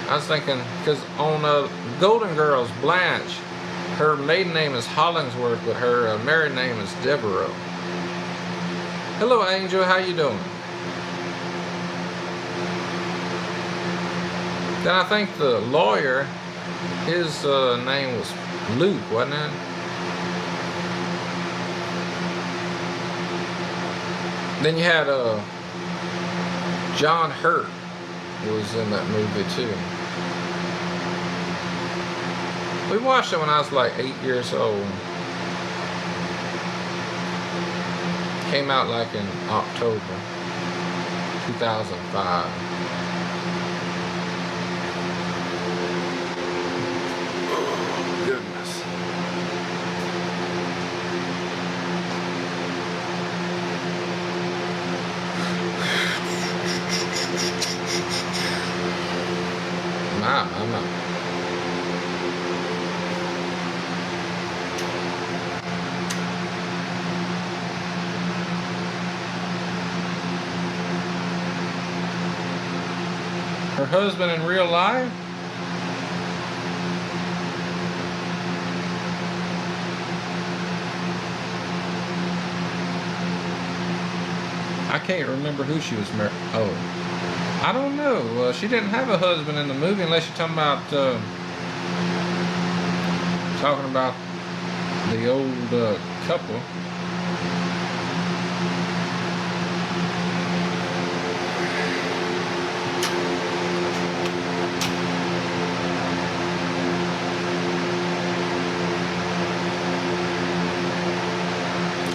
I was thinking, because on Golden Girls, Blanche, her maiden name is Hollingsworth, but her married name is Devereaux. Hello, Angel. How you doing? Then I think the lawyer, his name was Luke, wasn't it? Then you had John Hurt, who was in that movie too. We watched it when I was like 8 years old. Came out like in October 2005. Oh, goodness. My. Her husband in real life? I can't remember who she was married. Oh, I don't know. She didn't have a husband in the movie, unless you're talking about the old couple.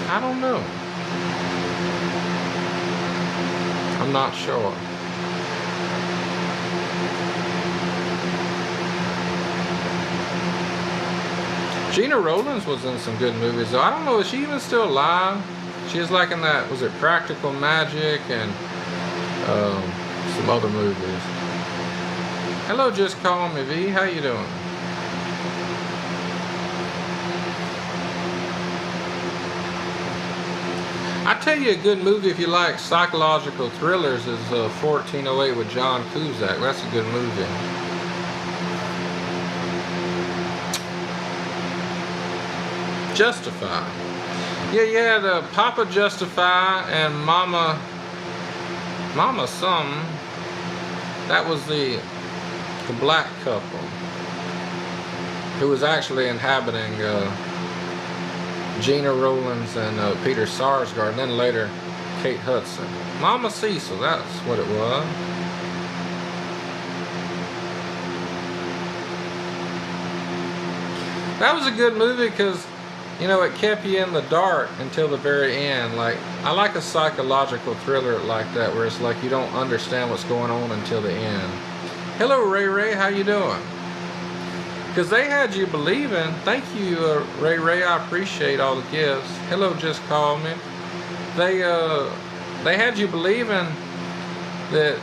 I don't know. I'm not sure. Gina Rowlands was in some good movies, though. I don't know, is she even still alive? She was like in that, was it Practical Magic and some other movies. Hello, Just Call Me V. How you doing? I tell you, a good movie if you like psychological thrillers is 1408 with John Cusack. That's a good movie. Justify. Yeah, you had Papa Justify and Mama something. That was the black couple who was actually inhabiting Gina Rowlands and Peter Sarsgaard, and then later Kate Hudson. Mama Cecil, that's what it was. That was a good movie because, you know, it kept you in the dark until the very end. Like, I like a psychological thriller like that, where it's like you don't understand what's going on until the end. Hello, Ray Ray, how you doing? Because they had you believing. Thank you, Ray Ray, I appreciate all the gifts. Hello, Just Call Me. They had you believing that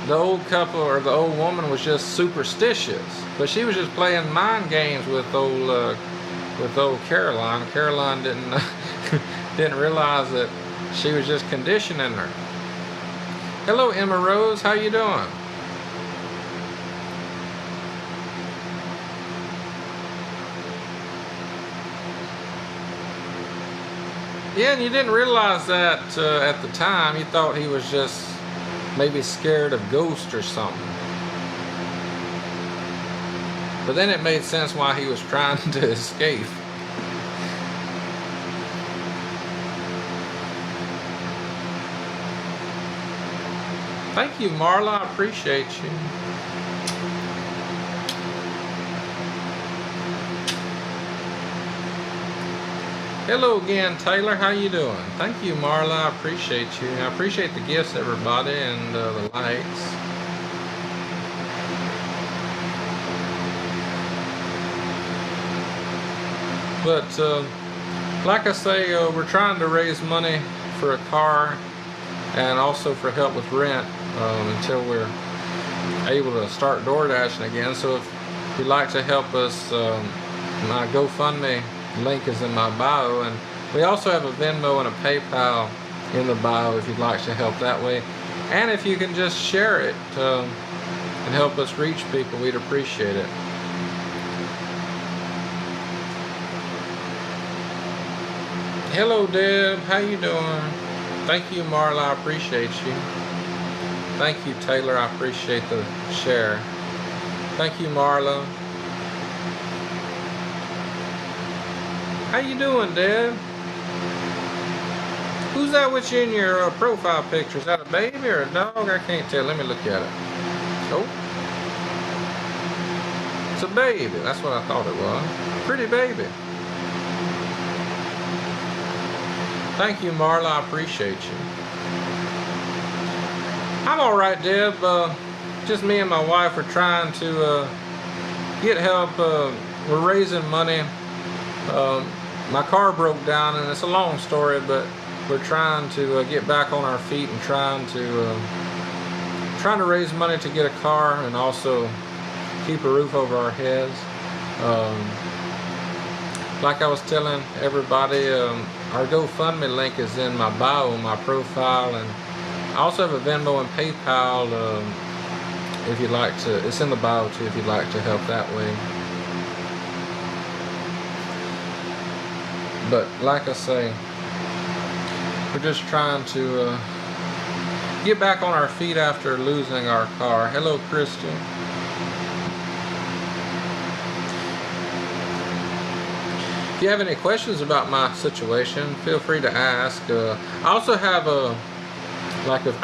the old couple or the old woman was just superstitious, but she was just playing mind games with old Caroline. Caroline didn't didn't realize that she was just conditioning her. Hello, Emma Rose, how you doing? Yeah, and you didn't realize that at the time. You thought he was just maybe scared of ghosts or something. But then it made sense why he was trying to escape. Thank you, Marla. I appreciate you. Hello again, Taylor. How you doing? Thank you, Marla. I appreciate you. I appreciate the gifts, everybody, and the likes. But like I say, we're trying to raise money for a car and also for help with rent until we're able to start door dashing again. So if you'd like to help us, my GoFundMe link is in my bio, and we also have a Venmo and a PayPal in the bio if you'd like to help that way. And if you can just share it and help us reach people, we'd appreciate it. Hello, Deb. How you doing? Thank you, Marla. I appreciate you. Thank you, Taylor. I appreciate the share. Thank you, Marla. How you doing, Deb? Who's that with you in your profile picture? Is that a baby or a dog? I can't tell. Let me look at it. Oh. It's a baby. That's what I thought it was. Pretty baby. Thank you, Marla. I appreciate you. I'm alright, Deb. Just me and my wife are trying to get help. We're raising money. My car broke down, and it's a long story, but we're trying to get back on our feet and trying to raise money to get a car and also keep a roof over our heads. Like I was telling everybody, our GoFundMe link is in my bio, my profile, and I also have a Venmo and PayPal if you'd like to, it's in the bio too if you'd like to help that way. But like I say, we're just trying to get back on our feet after losing our car. Hello, Christian. If you have any questions about my situation, feel free to ask. I also have I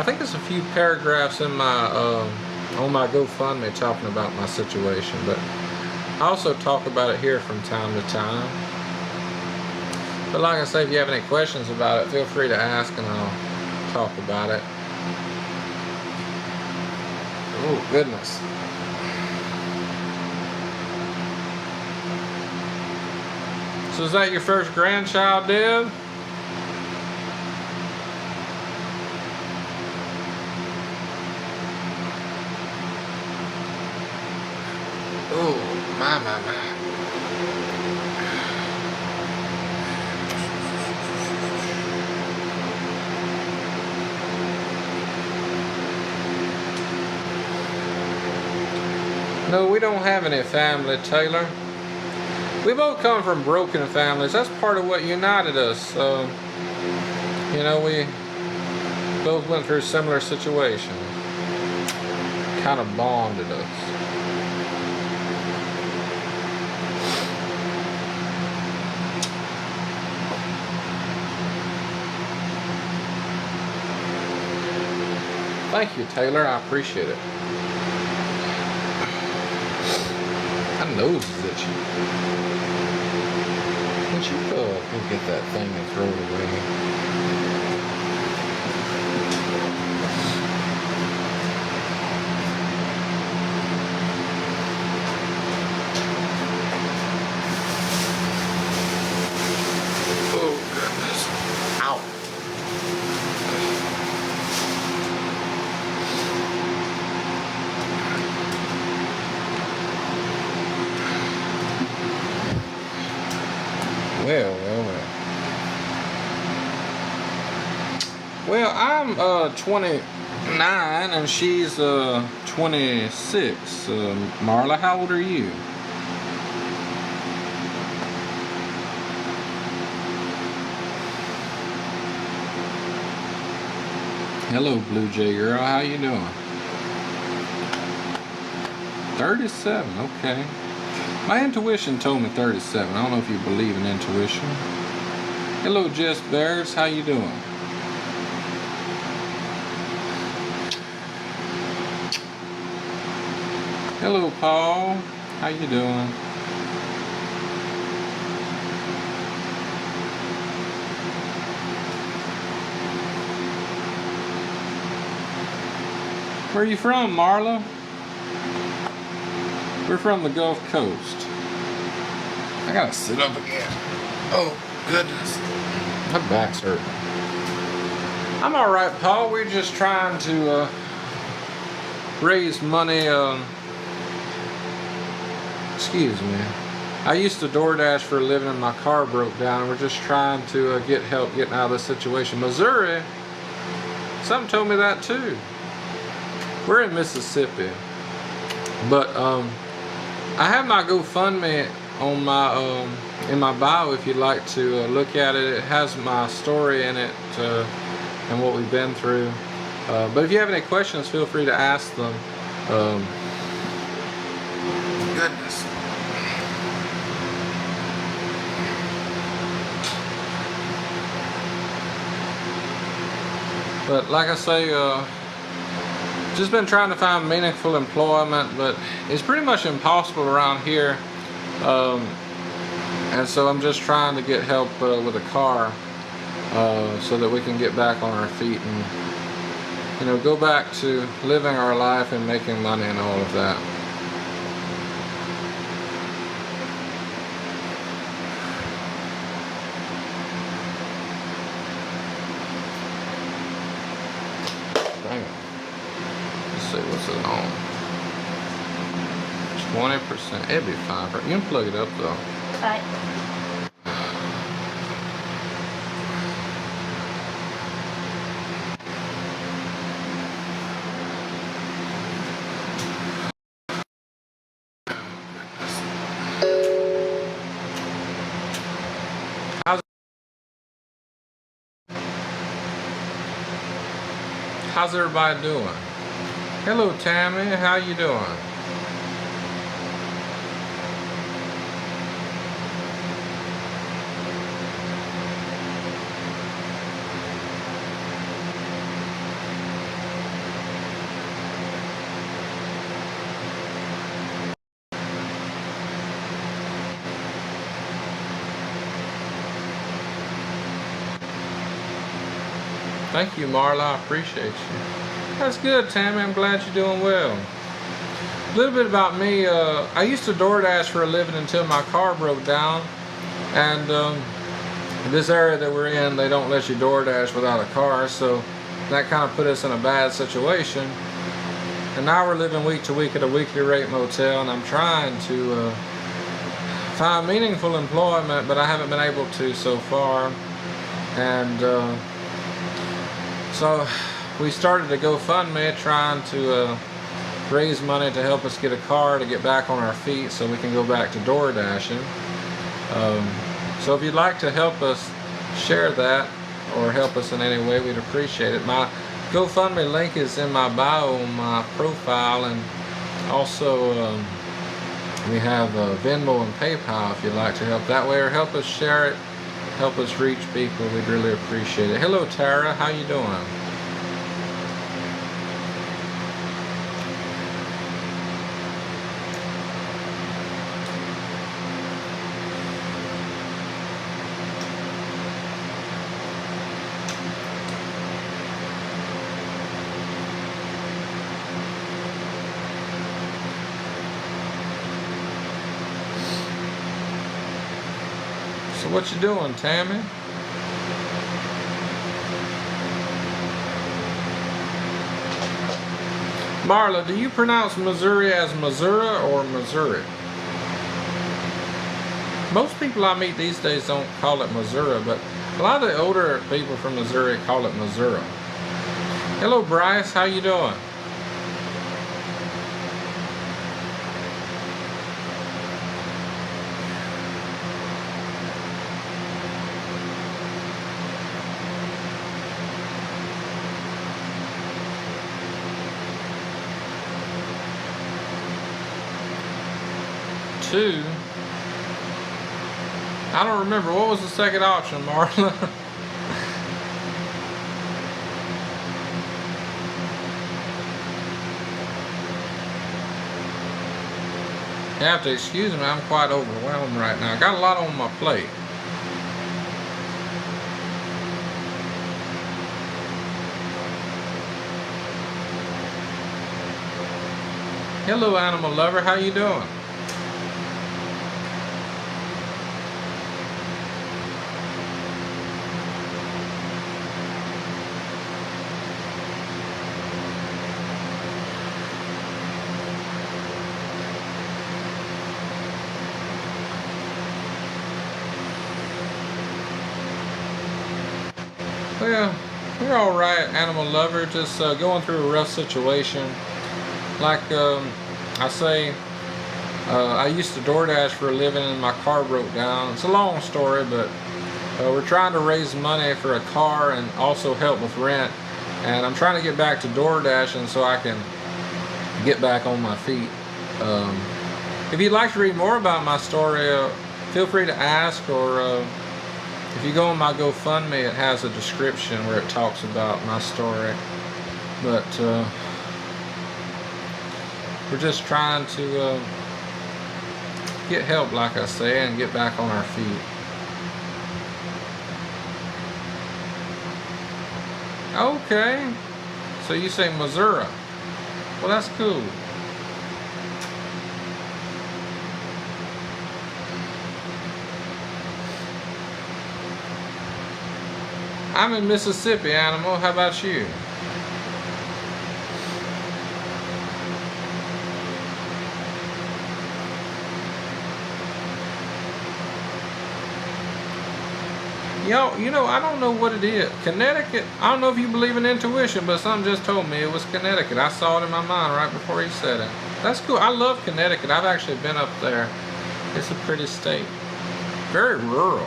think there's a few paragraphs in my on my GoFundMe talking about my situation, but I also talk about it here from time to time. But like I say, if you have any questions about it, feel free to ask and I'll talk about it. Oh, goodness. So is that your first grandchild, Deb? Oh, my. No, we don't have any family, Taylor. We both come from broken families. That's part of what united us. You know, we both went through similar situations. Kind of bonded us. Thank you, Taylor. I appreciate it. My nose is itchy. Would you go get that thing and throw it away? Oh, goodness. Ow. Well, I'm 29 and she's 26. Marla, how old are you? Hello, Blue Jay girl. How you doing? 37. Okay. My intuition told me 37. I don't know if you believe in intuition. Hello, Jess Bears. How you doing? Hello, Paul. How you doing? Where are you from, Marla? We're from the Gulf Coast. I gotta sit up again. Oh, goodness. My back's hurting. I'm alright, Paul. We're just trying to raise money. Excuse me. I used to DoorDash for a living and my car broke down. We're just trying to get help getting out of this situation. Missouri, something told me that too. We're in Mississippi. But I have my GoFundMe on my in my bio if you'd like to look at it. It has my story in it and what we've been through. But if you have any questions, feel free to ask them. Goodness. But like I say, just been trying to find meaningful employment, but it's pretty much impossible around here. And so I'm just trying to get help with a car so that we can get back on our feet and, you know, go back to living our life and making money and all of that. What's it on? 20%. It'd be fine. You can plug it up though. Right. How's everybody doing? Hello, Tammy. How you doing? Thank you, Marla. I appreciate you. That's good, Tammy. I'm glad you're doing well. A little bit about me. I used to DoorDash for a living until my car broke down. And this area that we're in, they don't let you DoorDash without a car. So that kind of put us in a bad situation. And now we're living week to week at a weekly rate motel. And I'm trying to find meaningful employment, but I haven't been able to so far. And so we started a GoFundMe trying to raise money to help us get a car to get back on our feet so we can go back to door dashing. So if you'd like to help us share that or help us in any way, we'd appreciate it. My GoFundMe link is in my bio on my profile, and also we have Venmo and PayPal if you'd like to help that way, or help us share it, help us reach people. We'd really appreciate it. Hello, Tara. How you doing? So what you doing, Tammy? Marla, do you pronounce Missouri as Missouri or Missouri? Most people I meet these days don't call it Missouri, but a lot of the older people from Missouri call it Missouri. Hello, Bryce. How you doing? Two. I don't remember. What was the second option, Marla? You have to excuse me. I'm quite overwhelmed right now. I got a lot on my plate. Hello, animal lover. How you doing? Well, we're all right, animal lover. Just going through a rough situation. Like I say, I used to DoorDash for a living, and my car broke down. It's a long story, but we're trying to raise money for a car and also help with rent. And I'm trying to get back to DoorDashing so I can get back on my feet. If you'd like to read more about my story, feel free to ask, or if you go on my GoFundMe, it has a description where it talks about my story. But we're just trying to get help, like I say, and get back on our feet. Okay, so you say Missouri. Well, that's cool. I'm in Mississippi, animal. How about you? You know, I don't know what it is. Connecticut, I don't know if you believe in intuition, but something just told me it was Connecticut. I saw it in my mind right before he said it. That's cool. I love Connecticut. I've actually been up there. It's a pretty state. Very rural.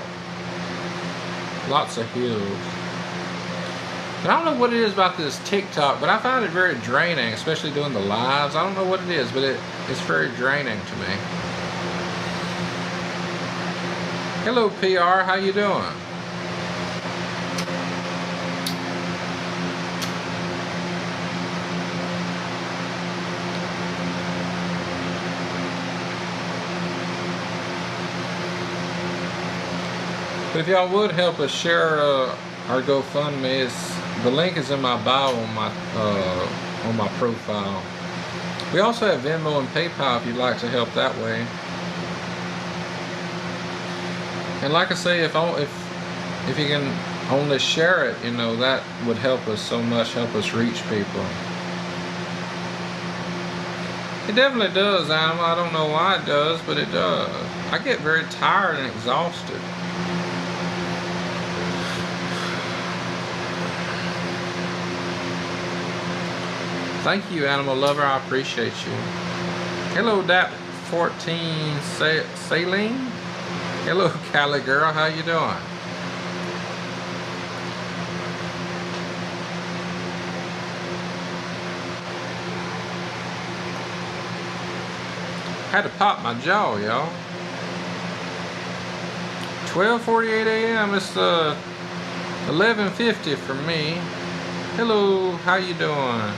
Lots of hills. And I don't know what it is about this TikTok, but I find it very draining, especially doing the lives. I don't know what it is, but it's very draining to me. Hello, PR. How you doing? But if y'all would help us share our GoFundMe, the link is in my bio on my profile. We also have Venmo and PayPal if you'd like to help that way. And like I say, if you can only share it, you know, that would help us so much, help us reach people. It definitely does, Animal. I don't know why it does, but it does. I get very tired and exhausted. Thank you, Animal Lover. I appreciate you. Hello, DAP14 Saline. Hello, Cali Girl. How you doing? Had to pop my jaw, y'all. 12:48 a.m. It's 11:50 for me. Hello, how you doing?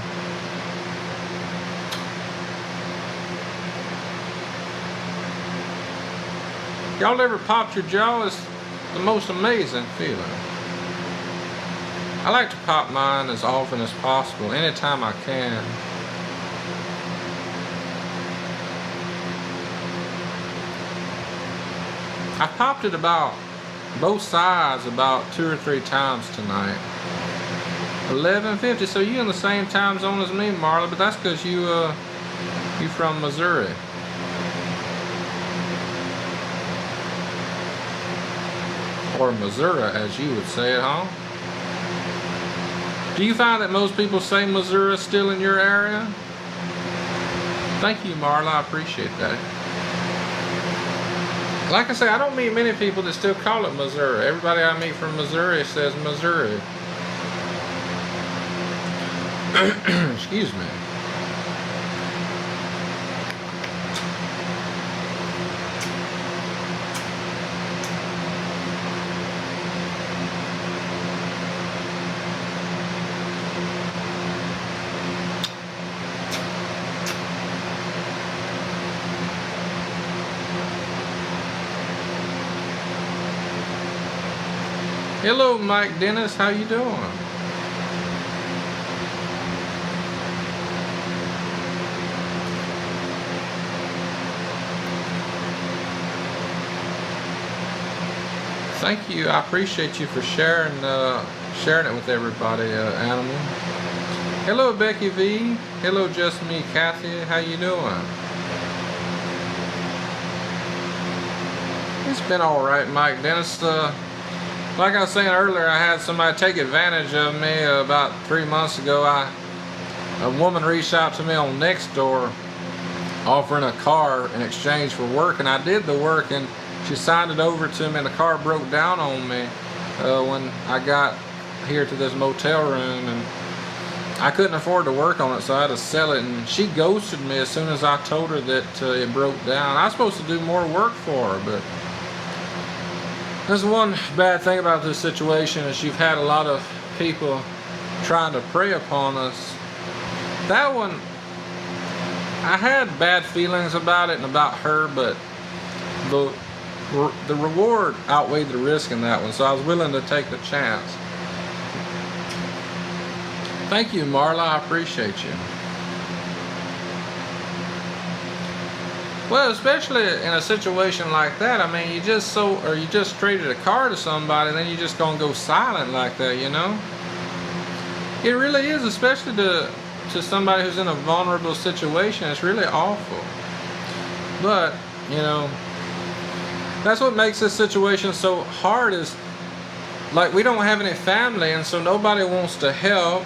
Y'all ever popped your jaw? It's the most amazing feeling. I like to pop mine as often as possible, anytime I can. I popped it about both sides about 2 or 3 times tonight. 11:50. So you in the same time zone as me, Marla, but that's because you from Missouri. Or Missouri, as you would say it, huh? Do you find that most people say Missouri still in your area? Thank you, Marla. I appreciate that. Like I say, I don't meet many people that still call it Missouri. Everybody I meet from Missouri says Missouri. Excuse me. Hello, Mike Dennis. How you doing? Thank you. I appreciate you for sharing it with everybody, Animal. Hello, Becky V. Hello, Just Me, Kathy. How you doing? It's been all right, Mike Dennis. Like I was saying earlier, I had somebody take advantage of me about 3 months ago. A woman reached out to me on Nextdoor offering a car in exchange for work, and I did the work, and she signed it over to me, and the car broke down on me when I got here to this motel room, and I couldn't afford to work on it, so I had to sell it, and she ghosted me as soon as I told her that it broke down. I was supposed to do more work for her, but there's one bad thing about this situation is you've had a lot of people trying to prey upon us. That one, I had bad feelings about it and about her, but the reward outweighed the risk in that one, so I was willing to take the chance. Thank you, Marla. I appreciate you. Well, especially in a situation like that, I mean, you just traded a car to somebody, and then you're just gonna go silent like that, you know? It really is, especially to somebody who's in a vulnerable situation. It's really awful. But, you know, that's what makes this situation so hard is, like, we don't have any family, and so nobody wants to help.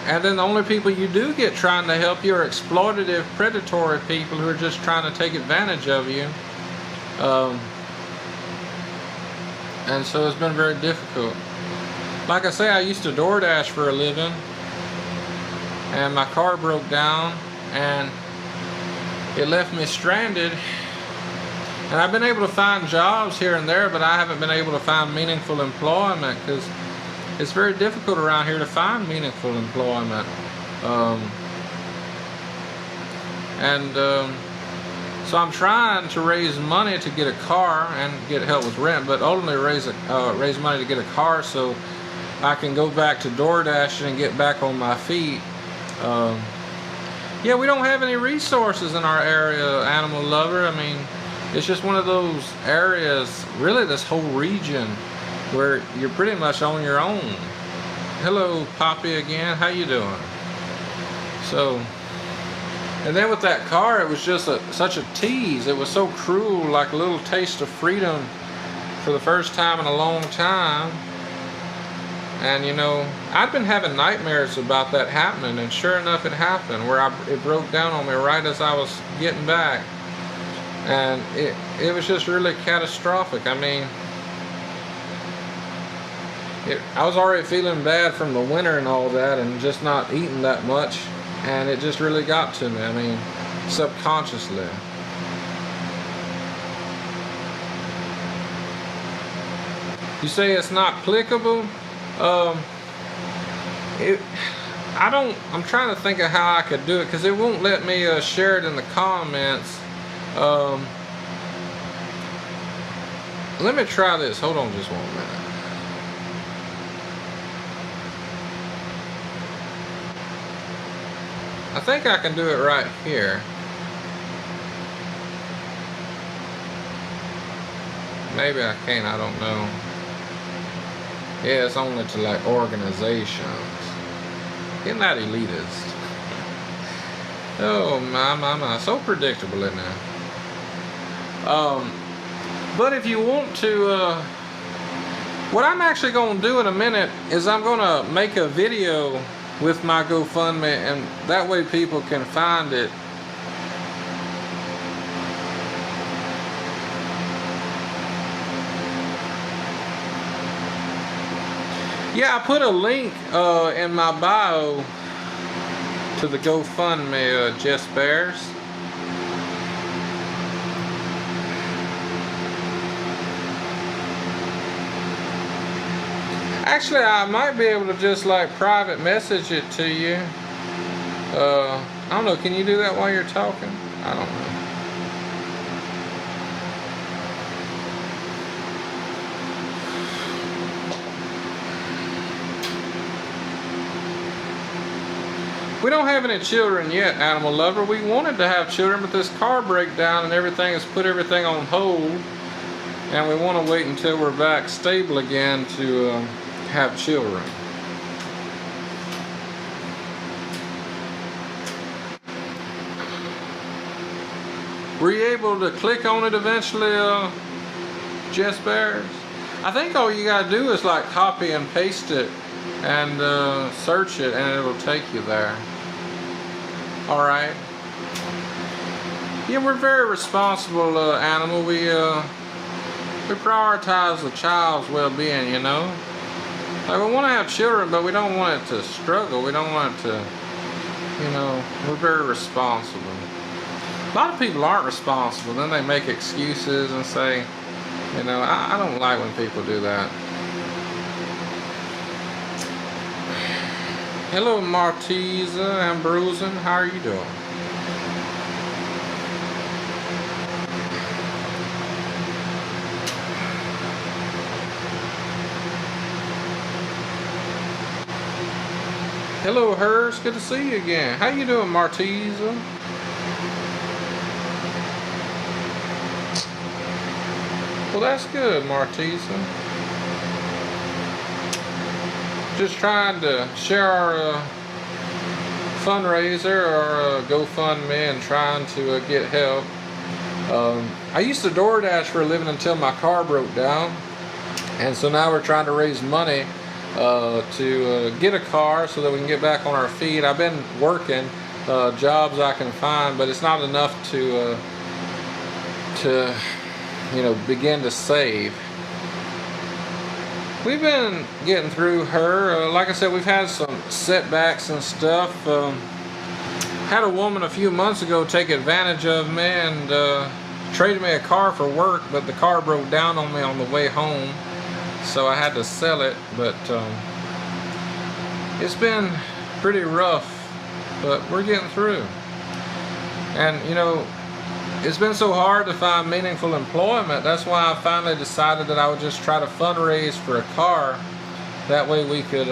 And then the only people you do get trying to help you are exploitative, predatory people who are just trying to take advantage of you. And so it's been very difficult. Like I say, I used to DoorDash for a living, and my car broke down, and it left me stranded. And I've been able to find jobs here and there, but I haven't been able to find meaningful employment because it's very difficult around here to find meaningful employment. So I'm trying to raise money to get a car and get help with rent, but ultimately raise money to get a car so I can go back to DoorDash and get back on my feet. Yeah, we don't have any resources in our area, Animal Lover. I mean, it's just one of those areas, really this whole region, where you're pretty much on your own. Hello, Poppy again. How you doing? So, and then with that car, it was just such a tease. It was so cruel, like a little taste of freedom for the first time in a long time. And you know, I'd been having nightmares about that happening, and sure enough it happened, where it broke down on me right as I was getting back. And it was just really catastrophic. I mean, I was already feeling bad from the winter and all that, and just not eating that much, and it just really got to me. I mean, subconsciously. You say it's not clickable? I'm trying to think of how I could do it, because it won't let me share it in the comments. Let me try this. Hold on just 1 minute. I think I can do it right here. Maybe I can't, I don't know. Yeah, it's only to like organizations. Getting that elitist. Oh my, so predictable, isn't it? But if you want to, what I'm actually going to do in a minute is I'm going to make a video with my GoFundMe, and that way people can find it. Yeah, I put a link in my bio to the GoFundMe, Jess Bears. Actually, I might be able to just like private message it to you. I don't know, can you do that while you're talking? I don't know. We don't have any children yet, Animal Lover. We wanted to have children, but this car breakdown and everything has put everything on hold. And we want to wait until we're back stable again to have children. Were you able to click on it eventually, Jess Bears? I think all you gotta do is like copy and paste it and search it, and it'll take you there. All right. Yeah, we're very responsible animal. We prioritize the child's well-being, you know. Like, we want to have children, but we don't want it to struggle. We don't want it to, you know, we're very responsible. A lot of people aren't responsible. Then they make excuses and say, you know, I don't like when people do that. Hello, Marteza Ambrosen. How are you doing? Hello, Hers. Good to see you again. How you doing, Marteza? Well, that's good, Marteza. Just trying to share our fundraiser, our GoFundMe, and trying to get help. I used to DoorDash for a living until my car broke down, and so now we're trying to raise money to get a car so that we can get back on our feet. I've been working jobs I can find, but it's not enough to you know, begin to save. we've been getting through her. Like I said, we've had some setbacks and stuff. Had a woman a few months ago take advantage of me and traded me a car for work, but the car broke down on me on the way home, so I had to sell it. But it's been pretty rough, but we're getting through. And you know, it's been so hard to find meaningful employment. That's why I finally decided that I would just try to fundraise for a car. That way we could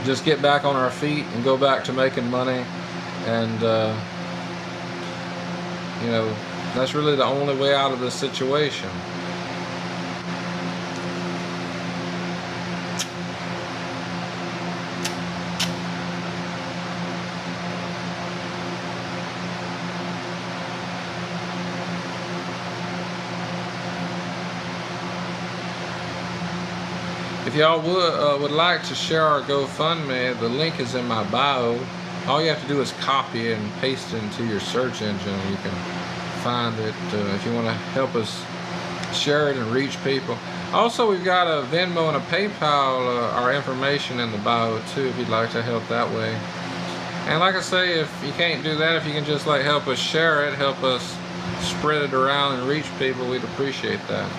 just get back on our feet and go back to making money. And you know, that's really the only way out of this situation. If y'all would like to share our GoFundMe, the link is in my bio. All you have to do is copy it and paste it into your search engine. You can find it if you want to help us share it and reach people. Also, we've got a Venmo and a PayPal, our information in the bio too, if you'd like to help that way. And like I say, if you can't do that, if you can just like help us share it, help us spread it around and reach people, we'd appreciate that.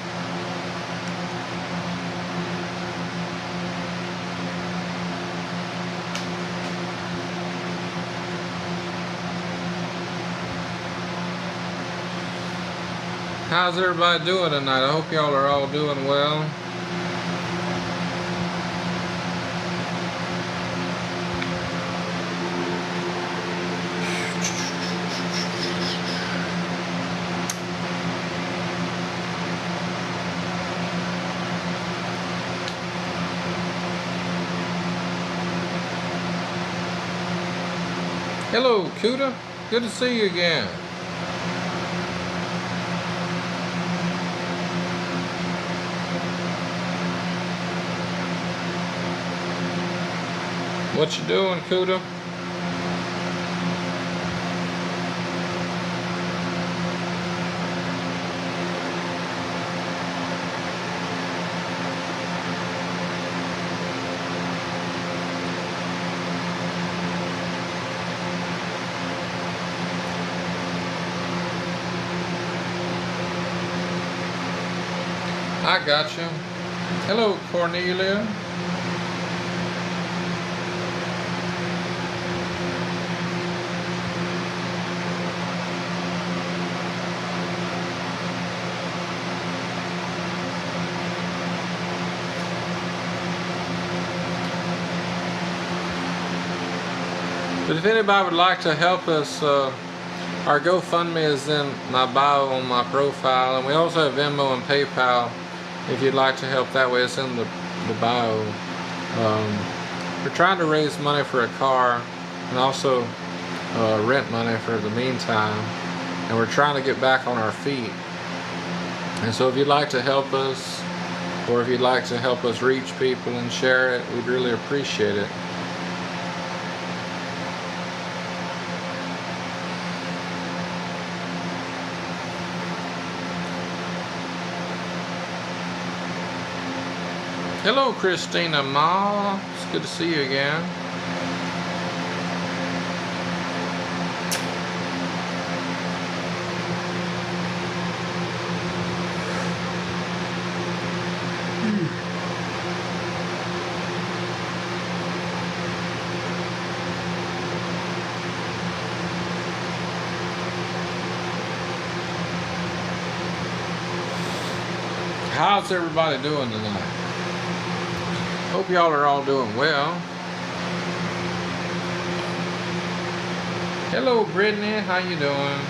How's everybody doing tonight? I hope y'all are all doing well. Hello, Kuda. Good to see you again. What you doing, Kuda? I got you. Hello, Cornelia. But if anybody would like to help us, our GoFundMe is in my bio on my profile, and we also have Venmo and PayPal. If you'd like to help that way, it's in the bio. We're trying to raise money for a car and also rent money for the meantime, and we're trying to get back on our feet. And so if you'd like to help us, or if you'd like to help us reach people and share it, we'd really appreciate it. Hello, Christina Ma. It's good to see you again. How's everybody doing tonight? Hope y'all are all doing well. Hello, Brittany. How you doing?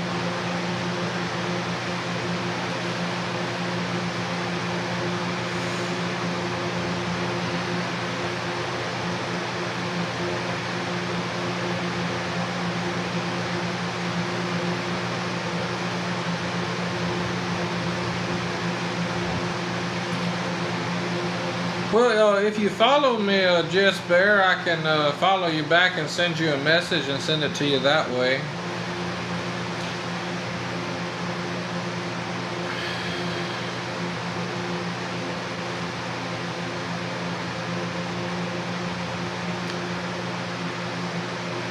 Well, if you follow me, Jess Bear, I can follow you back and send you a message and send it to you that way.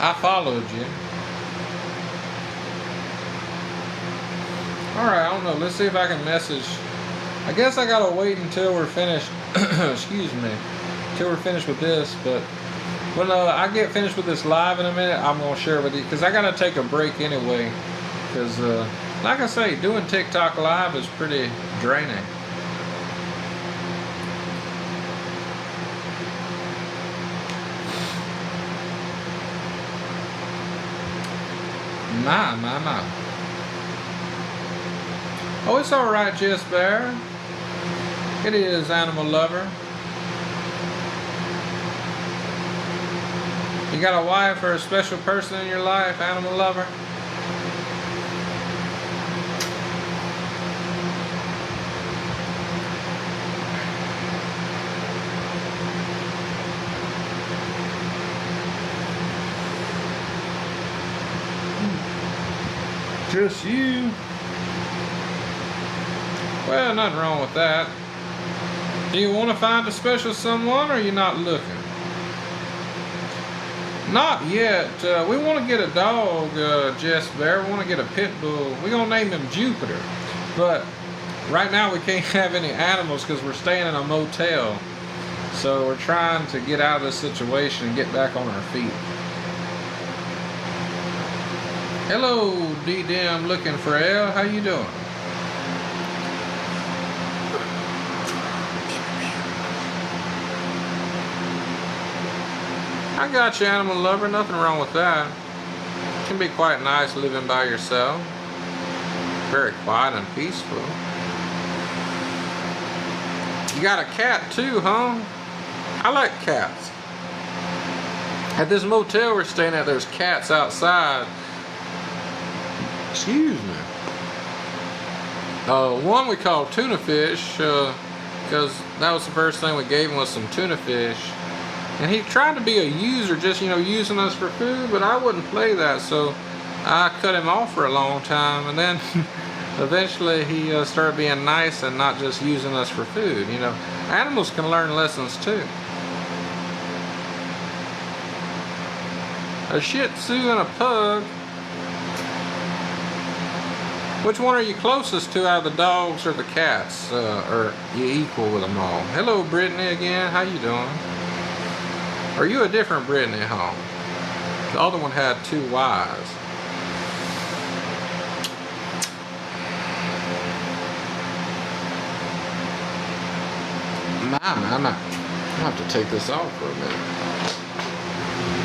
I followed you. Alright, I don't know. Let's see if I can message. I guess I gotta wait until we're finished. Excuse me. Until we're finished with this. But when I get finished with this live in a minute, I'm gonna share it with you. Because I gotta take a break anyway. Because, like I say, doing TikTok live is pretty draining. My. Oh, it's alright, Jess Bear. It is, Animal Lover. You got a wife or a special person in your life, Animal Lover? Just you. Well, nothing wrong with that. Do you want to find a special someone, or are you not looking? Not yet. We want to get a dog, Jess Bear. We want to get a pit bull. We're going to name him Jupiter. But right now we can't have any animals because we're staying in a motel. So we're trying to get out of this situation and get back on our feet. Hello, D-Dim looking for L. How you doing? I got you, Animal Lover. Nothing wrong with that. It can be quite nice living by yourself. Very quiet and peaceful. You got a cat too, huh? I like cats. At this motel we're staying at, there's cats outside. Excuse me. One we call tuna fish, because that was the first thing we gave him was some tuna fish. And he tried to be a user, just, using us for food, but I wouldn't play that, so I cut him off for a long time. And then eventually he started being nice and not just using us for food. Animals can learn lessons too. A Shih Tzu and a pug. Which one are you closest to out of the dogs or the cats? Or you equal with them all? Hello, Brittany again. How you doing? Are you a different Brittany, huh? The other one had 2 Y's. My. I'll have to take this off for a minute.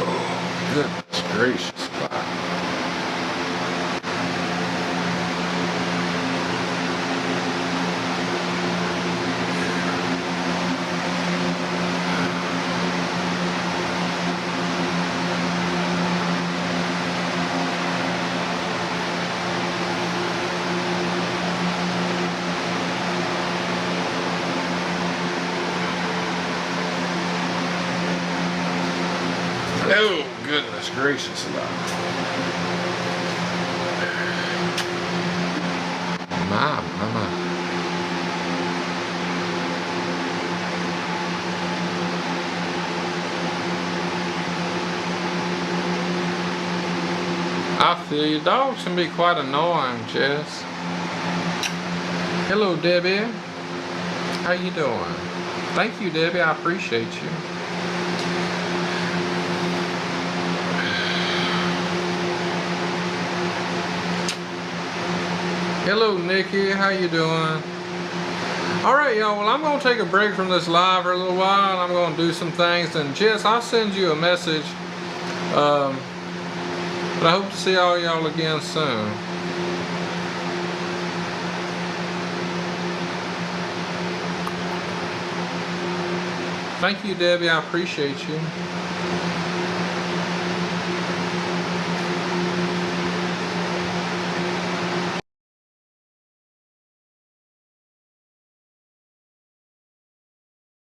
Oh, goodness gracious. Wow. Oh, goodness gracious alive. My. I feel you. Dogs can be quite annoying, Jess. Hello, Debbie. How you doing? Thank you, Debbie. I appreciate you. Hello, Nikki. How you doing? Alright, y'all. Well, I'm going to take a break from this live for a little while, and I'm going to do some things. And Jess, I'll send you a message. But I hope to see all y'all again soon. Thank you, Debbie. I appreciate you.